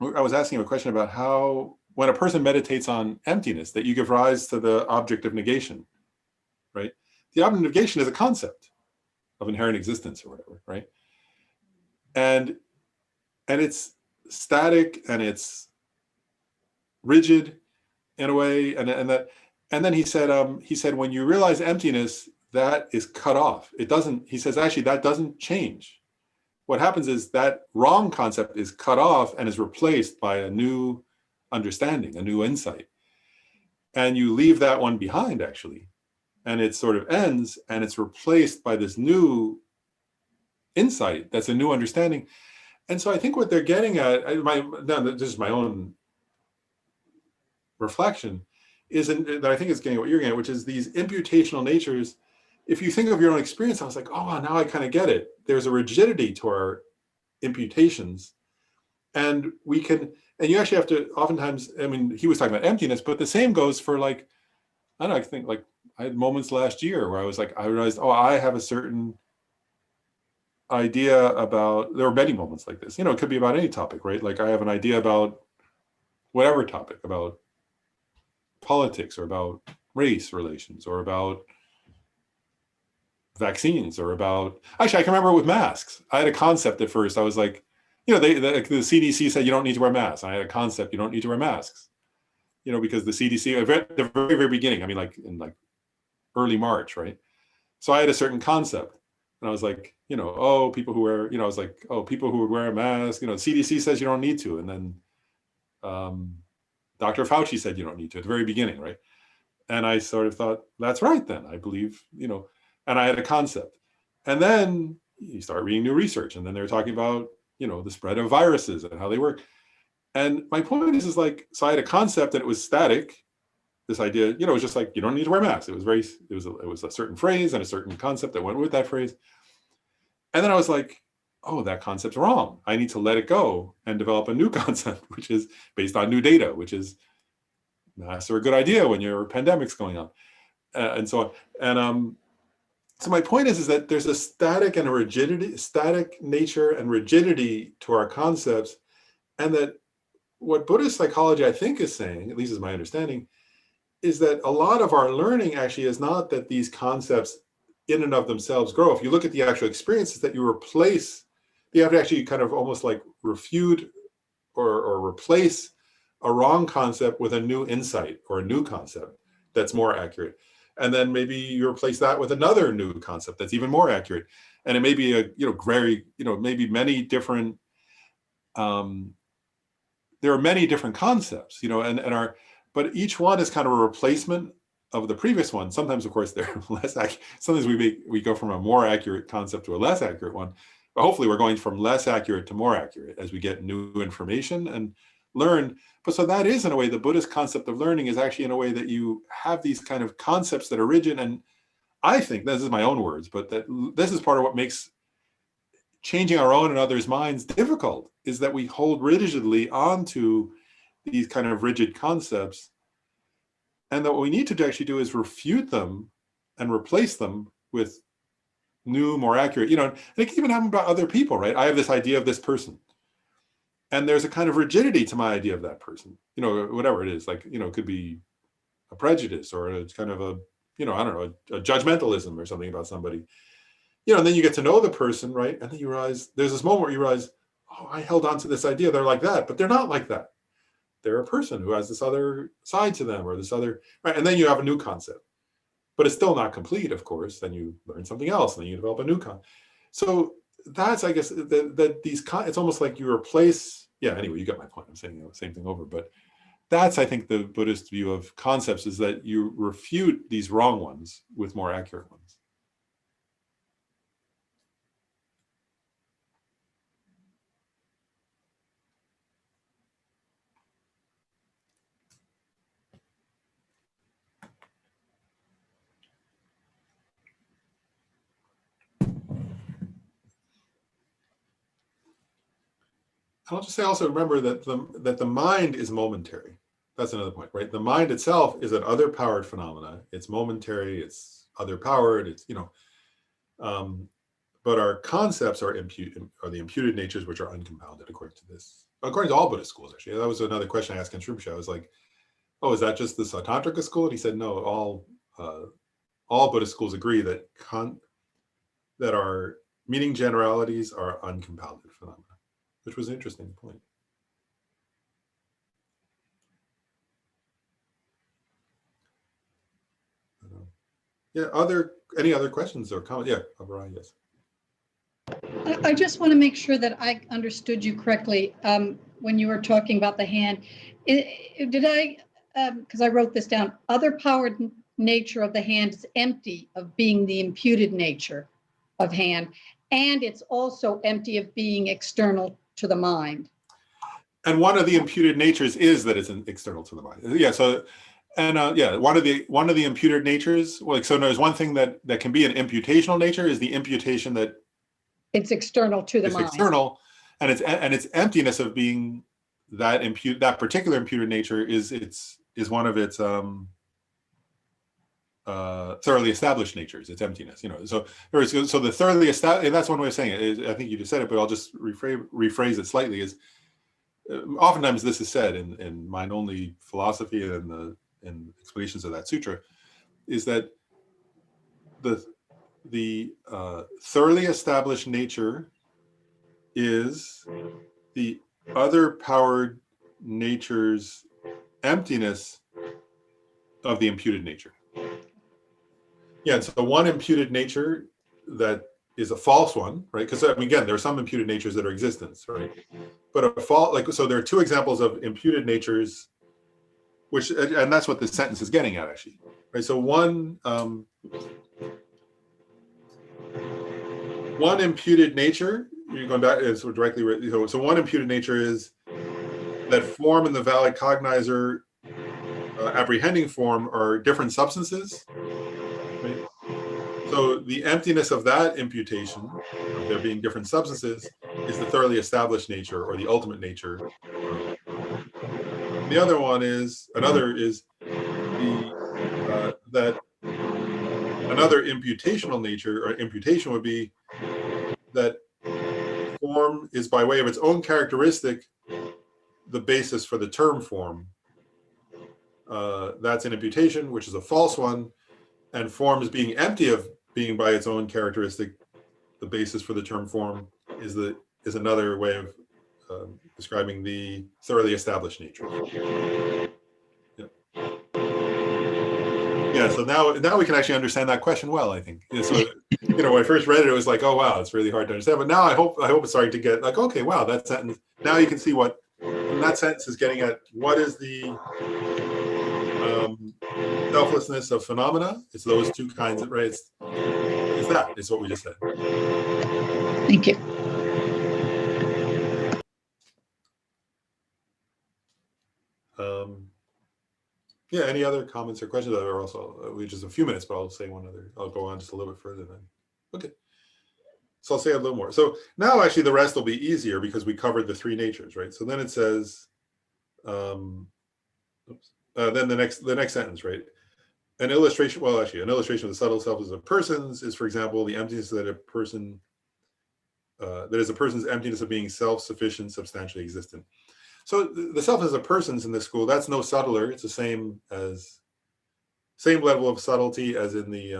I was asking him a question about how, when a person meditates on emptiness, that you give rise to the object of negation, right? The object of negation is a concept of inherent existence or whatever, right? And it's static and it's rigid in a way, and then he said, when you realize emptiness, that is cut off. It doesn't. He says actually that doesn't change. What happens is that wrong concept is cut off and is replaced by a new understanding, a new insight. And you leave that one behind actually. And it sort of ends and it's replaced by this new insight that's a new understanding. And so I think what they're getting at, this is my own reflection, is that I think it's getting what you're getting at, which is these imputational natures. If you think of your own experience, I was like, oh, wow, now I kind of get it. There's a rigidity to our imputations And we can, and you actually have to oftentimes, I mean, he was talking about emptiness, but the same goes for like, I don't know, I think like I had moments last year where I was like, I realized, oh, I have a certain idea about, there are many moments like this, you know, it could be about any topic, right? Like I have an idea about whatever topic, about politics or about race relations or about vaccines or about, actually, I can remember with masks. I had a concept at first. I was like, you know, the CDC said you don't need to wear masks. I had a concept, you don't need to wear masks, you know, because the CDC, at the very, very beginning, I mean, like in like early March, right? So I had a certain concept. And I was like, you know, oh, people who wear, you know, I was like, oh, people who would wear a mask, you know, CDC says you don't need to. And then Dr. Fauci said you don't need to at the very beginning, right? And I sort of thought, that's right then. I believe, you know, and I had a concept. And then you start reading new research. And then they're talking about, you know, the spread of viruses and how they work. And my point is like, so I had a concept and it was static. This idea, you know, it was just like, you don't need to wear masks. It was very, it was a certain phrase and a certain concept that went with that phrase. And then I was like, oh, that concept's wrong. I need to let it go and develop a new concept, which is based on new data, which is masks are a good idea when your pandemic's going on, and so on. And so my point is that there's a static and a rigidity, static nature and rigidity to our concepts, and that what Buddhist psychology, I think, is saying, at least is my understanding, is that a lot of our learning actually is not that these concepts in and of themselves grow. If you look at the actual experiences that you replace, you have to actually kind of almost like refute or replace a wrong concept with a new insight or a new concept that's more accurate. And then maybe you replace that with another new concept that's even more accurate. And it may be a, you know, very, you know, maybe many different, there are many different concepts, you know, but each one is kind of a replacement of the previous one. Sometimes, of course, they're less accurate. Sometimes we go from a more accurate concept to a less accurate one. But hopefully we're going from less accurate to more accurate as we get new information and learn. But so that is, in a way, the Buddhist concept of learning is actually in a way that you have these kind of concepts that are rigid. And I think, this is my own words, but that this is part of what makes changing our own and others' minds difficult, is that we hold rigidly onto these kind of rigid concepts. And that what we need to actually do is refute them and replace them with new, more accurate, you know, and it can even happen about other people, right? I have this idea of this person. And there's a kind of rigidity to my idea of that person, you know, whatever it is, like, you know, it could be a prejudice or it's kind of a, you know, I don't know, a judgmentalism or something about somebody, you know, and then you get to know the person, right? And then you realize, there's this moment where you realize, oh, I held on to this idea, they're like that, but they're not like that. They're a person who has this other side to them or this other, right? And then you have a new concept, but it's still not complete, of course. Then you learn something else and then you develop a new concept. So that's, I guess, that these, it's almost like you replace, yeah, anyway, you got my point. I'm saying the same thing over, but that's, I think, the Buddhist view of concepts, is that you refute these wrong ones with more accurate ones. I'll just say also, remember that the mind is momentary. That's another point, right? The mind itself is an other powered phenomena. It's momentary, it's other powered, it's, you know, but our concepts are the imputed natures, which are uncompounded, according to this. According to all Buddhist schools, actually. That was another question I asked in Rinpoche. I was like, oh, is that just the Tantrika school? And he said, no, all Buddhist schools agree that that our meaning generalities are uncompounded phenomena, which was an interesting point. Yeah, any other questions or comments? Yeah, Abraham, yes. I just want to make sure that I understood you correctly when you were talking about the hand. Did I, because I wrote this down, other powered nature of the hand is empty of being the imputed nature of hand, and it's also empty of being external to the mind. And one of the imputed natures is that it's external to the mind. Yeah. So, and yeah, one of the imputed natures, like, so there's one thing that can be an imputational nature, is the imputation that it's external to the mind. External, and its emptiness of being that particular imputed nature is one of its thoroughly established natures, its emptiness. So the thoroughly established, and that's one way of saying it. I think you just said it, but I'll just rephrase it slightly. Is oftentimes this is said in mind-only philosophy and in explanations of that sutra, is that the thoroughly established nature is the other powered nature's emptiness of the imputed nature. Yeah, and so one imputed nature that is a false one, right? Because again, there are some imputed natures that are existence, right? But a false, so there are two examples of imputed natures, and that's what this sentence is getting at, actually, right? So one imputed nature, you're going back, so directly, so one imputed nature is that form and the valid cognizer apprehending form are different substances. Right? So the emptiness of that imputation, of there being different substances, is the thoroughly established nature or the ultimate nature. And the other one is another imputational nature, or imputation would be that form is by way of its own characteristic the basis for the term form. That's an imputation, which is a false one, and form is being empty of being by its own characteristic the basis for the term form is another way of describing the thoroughly established nature. Yeah, so now we can actually understand that question well, I think. So, when I first read it, it was like, oh wow, it's really hard to understand. But now I hope it's starting to get like, okay, wow, that sentence. Now you can see what that sentence is getting at. What is the selflessness of phenomena? It's those two kinds of, right? It's what we just said. Thank you. Yeah, any other comments or questions? Or also, we just a few minutes, but I'll say one other. I'll go on just a little bit further then. Okay. So I'll say a little more. So now actually the rest will be easier because we covered the three natures, right? So then it says, then the next sentence, right? An illustration of the subtle self as a person's is, for example, the emptiness that a person, that is a person's emptiness of being self-sufficient, substantially existent. So the self as a person's in this school, that's no subtler. It's the same level of subtlety as in the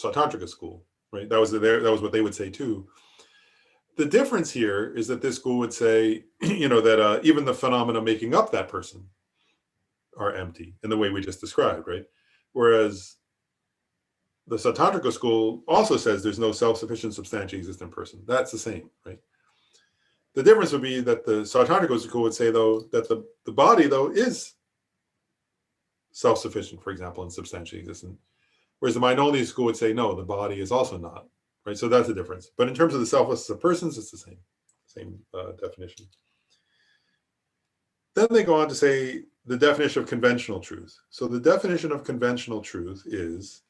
Sautantrika school, right? That was what they would say too. The difference here is that this school would say, that even the phenomena making up that person are empty in the way we just described, right? Whereas the Sautantrika school also says there's no self-sufficient, substantially existent person. That's the same, right? The difference would be that the Sautantrika school would say, though, that the body, though, is self-sufficient, for example, and substantially existent. Whereas the mind-only school would say, no, the body is also not, right? So that's the difference. But in terms of the selflessness of persons, it's the same definition. Then they go on to say the definition of conventional truth. So the definition of conventional truth is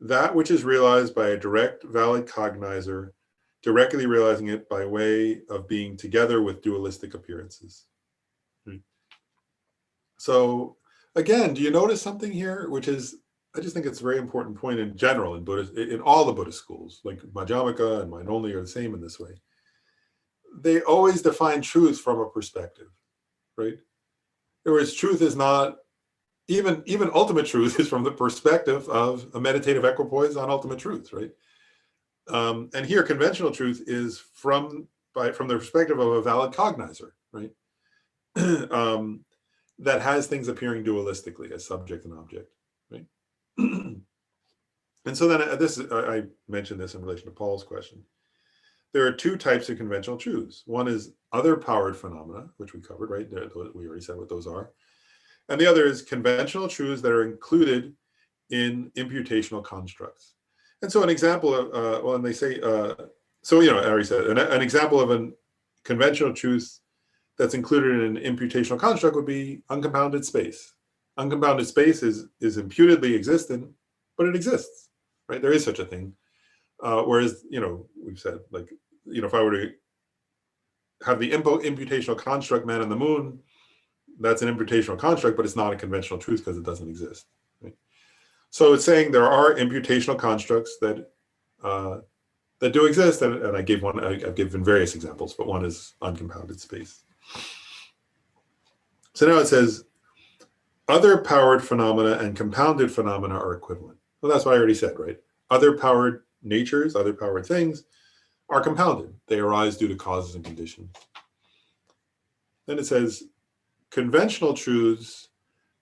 that which is realized by a direct, valid cognizer, directly realizing it by way of being together with dualistic appearances. So again, do you notice something here, which is, I just think it's a very important point in general in Buddhist, in all the Buddhist schools, like Madhyamaka and Mind-only are the same in this way. They always define truth from a perspective, right? Whereas truth is not, even ultimate truth is from the perspective of a meditative equipoise on ultimate truth, right? And here, conventional truth is from the perspective of a valid cognizer, right? That has things appearing dualistically as subject and object, right? And so then I mentioned this in relation to Paul's question. There are two types of conventional truths. One is other powered phenomena, which we covered, right? We already said what those are. And the other is conventional truths that are included in imputational constructs. And so an example of, when they say, I already said, an example of a conventional truth that's included in an imputational construct would be uncompounded space. Uncompounded space is imputedly existent, but it exists, right? There is such a thing. Whereas, we've said, like, if I were to have the imputational construct man in the moon, that's an imputational construct, but it's not a conventional truth because it doesn't exist. Right? So it's saying there are imputational constructs that do exist, and I gave one. I've given various examples, but one is uncompounded space. So now it says other powered phenomena and compounded phenomena are equivalent. Well, that's what I already said, right? Other powered natures, other powered things are compounded. They arise due to causes and conditions. Then it says conventional truths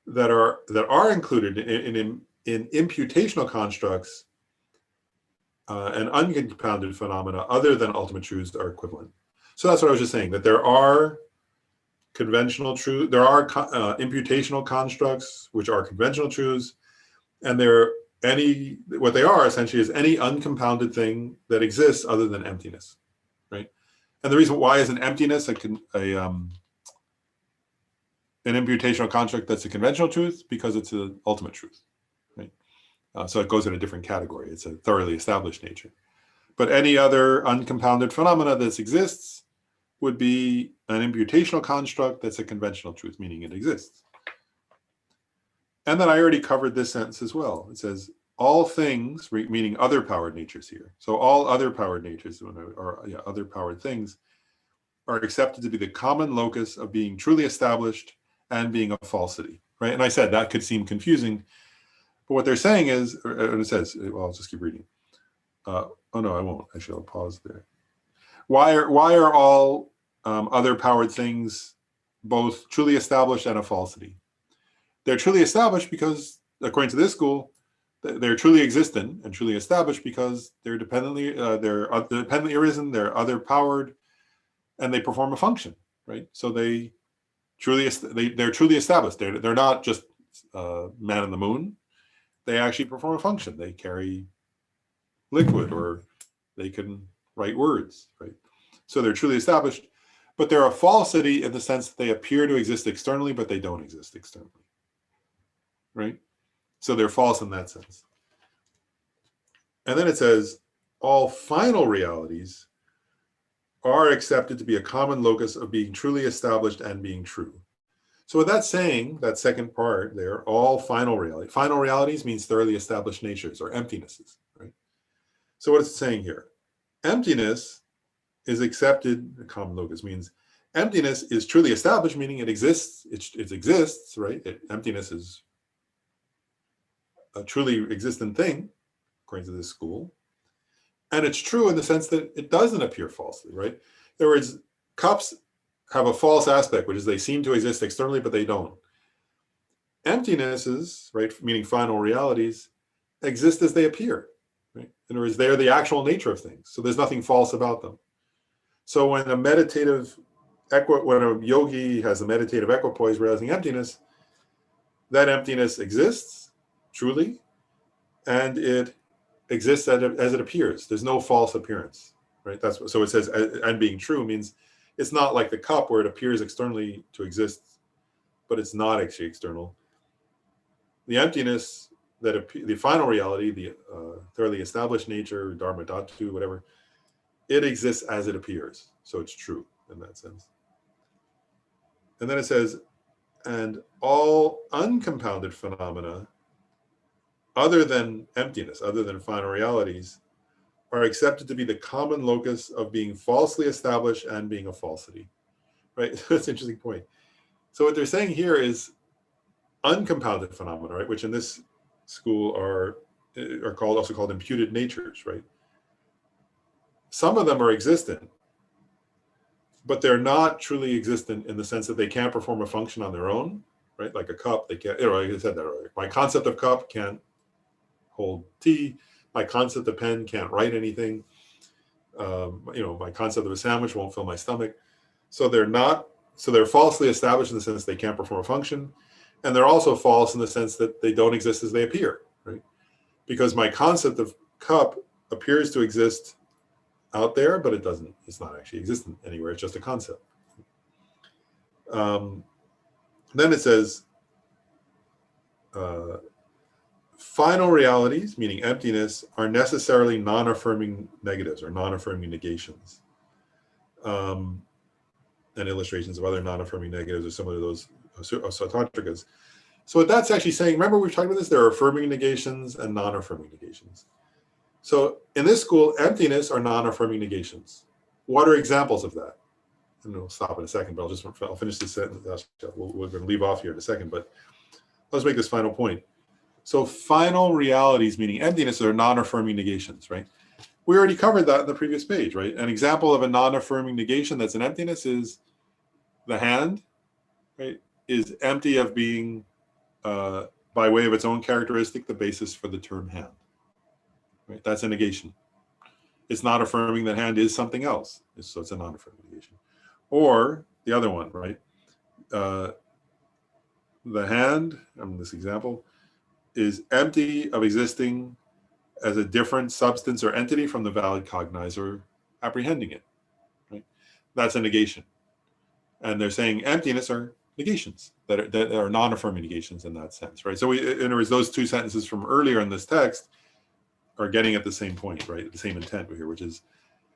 that are included in imputational constructs and uncompounded phenomena other than ultimate truths are equivalent. So that's what I was just saying, that there are conventional truths, there are imputational constructs which are conventional truths, and what they are essentially is any uncompounded thing that exists other than emptiness, right? And the reason why is an emptiness an imputational construct that's a conventional truth, because it's an ultimate truth, right? So it goes in a different category. It's a thoroughly established nature. But any other uncompounded phenomena that exists would be an imputational construct that's a conventional truth, meaning it exists. And then I already covered this sentence as well. It says, all things, meaning other powered natures here. So all other powered natures, or other powered things, are accepted to be the common locus of being truly established and being a falsity, right? And I said that could seem confusing, but what they're saying is, and it says, well, I'll just keep reading. Oh no, I won't. Actually, I'll pause there. Why are all other powered things both truly established and a falsity? They're truly established because, according to this school, they're truly existent and truly established because they're dependently arisen, they're other powered, and they perform a function, right? So they're truly established. They're not just man in the moon. They actually perform a function. They carry liquid, or they can write words, right? So they're truly established, but they're a falsity in the sense that they appear to exist externally, but they don't exist externally, right? So they're false in that sense. And then it says, all final realities are accepted to be a common locus of being truly established and being true. So what that's saying, that second part there, all final realities means thoroughly established natures or emptinesses, right? So what is it saying here? Emptiness is accepted, a common locus means emptiness is truly established, meaning it exists, it exists, right? Emptiness is a truly existent thing, according to this school. And it's true in the sense that it doesn't appear falsely, right? In other words, cups have a false aspect, which is they seem to exist externally, but they don't. Emptinesses, right, meaning final realities, exist as they appear, right? In other words, they're the actual nature of things. So there's nothing false about them. So when a yogi has a meditative equipoise realizing emptiness, that emptiness exists truly, and it exists as it appears. There's no false appearance, right? So it says, and being true means it's not like the cup where it appears externally to exist, but it's not actually external. The emptiness, the final reality, the thoroughly established nature, dharma dhatu, whatever, it exists as it appears. So it's true in that sense. And then it says, and all uncompounded phenomena other than emptiness, other than final realities, are accepted to be the common locus of being falsely established and being a falsity, right? That's an interesting point. So what they're saying here is uncompounded phenomena, right, which in this school are also called imputed natures, right? Some of them are existent, but they're not truly existent in the sense that they can't perform a function on their own, right? Like a cup, they can't, like I said that earlier. My concept of cup can't hold tea. My concept of pen can't write anything. My concept of a sandwich won't fill my stomach. So they're falsely established in the sense they can't perform a function. And they're also false in the sense that they don't exist as they appear, right? Because my concept of cup appears to exist out there, but it's not actually existent anywhere. It's just a concept. Then it says, final realities, meaning emptiness, are necessarily non-affirming negatives or non-affirming negations. And illustrations of other non-affirming negatives are similar to those of Sautantrikas. So what that's actually saying, remember we've talked about this, there are affirming negations and non-affirming negations. So in this school, emptiness are non-affirming negations. What are examples of that? And we'll stop in a second, but I'll finish this sentence. We're going to leave off here in a second, but let's make this final point. So final realities, meaning emptiness, are non-affirming negations, right? We already covered that in the previous page, right? An example of a non-affirming negation that's an emptiness is the hand, right, is empty of being, by way of its own characteristic, the basis for the term hand, right? That's a negation. It's not affirming that hand is something else, so it's a non-affirming negation. Or the other one, right? The hand, in this example, is empty of existing as a different substance or entity from the valid cognizer apprehending it, right? That's a negation. And they're saying emptiness are negations that are non-affirming negations in that sense, right? So in other words, those two sentences from earlier in this text are getting at the same point, right? The same intent here, which is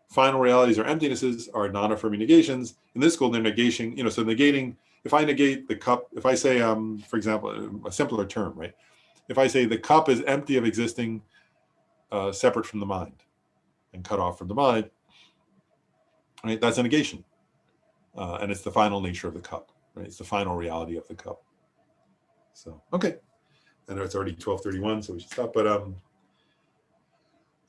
final realities or emptinesses are non-affirming negations. In this school, they're negation, so negating, if I negate the cup, if I say, for example, a simpler term, right? If I say the cup is empty of existing separate from the mind and cut off from the mind, right? That's a negation. And it's the final nature of the cup, right? It's the final reality of the cup. So, okay. I know it's already 12:31, so we should stop. But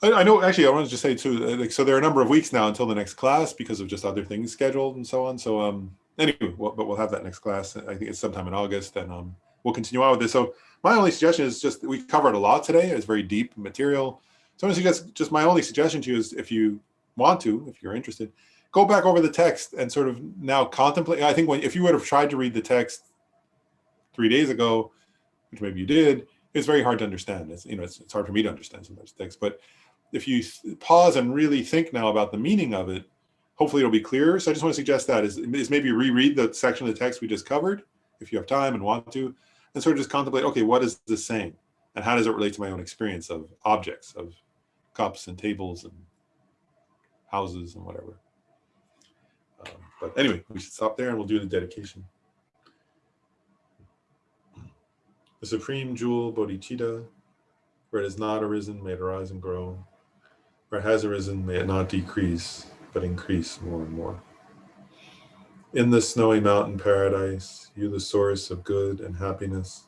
I know, actually, I wanted to just say too, so there are a number of weeks now until the next class because of just other things scheduled and so on. So anyway, but we'll have that next class. I think it's sometime in August, and we'll continue on with this. So my only suggestion is just, we covered a lot today. It's very deep material. So I suggest, just my only suggestion to you is, if you want to, if you're interested, go back over the text and sort of now contemplate. I think if you would have tried to read the text 3 days ago, which maybe you did, it's very hard to understand. It's hard for me to understand sometimes text. But if you pause and really think now about the meaning of it, hopefully it'll be clearer. So I just want to suggest that is maybe reread the section of the text we just covered, if you have time and want to, and sort of just contemplate, okay, what is this saying? And how does it relate to my own experience of objects, of cups and tables and houses and whatever? But anyway, we should stop there and we'll do the dedication. The supreme jewel, bodhicitta, where it has not arisen, may it arise and grow. Where it has arisen, may it not decrease, but increase more and more. In the snowy mountain paradise, you the source of good and happiness,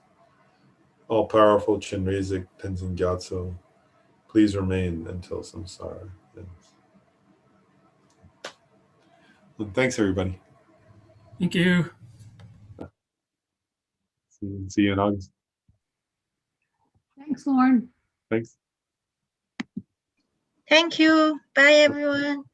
all-powerful Chenrezig Tenzin Gyatso, please remain until samsara ends. Well, thanks, everybody. Thank you. See you in August. Thanks, Lauren. Thanks. Thank you. Bye, everyone.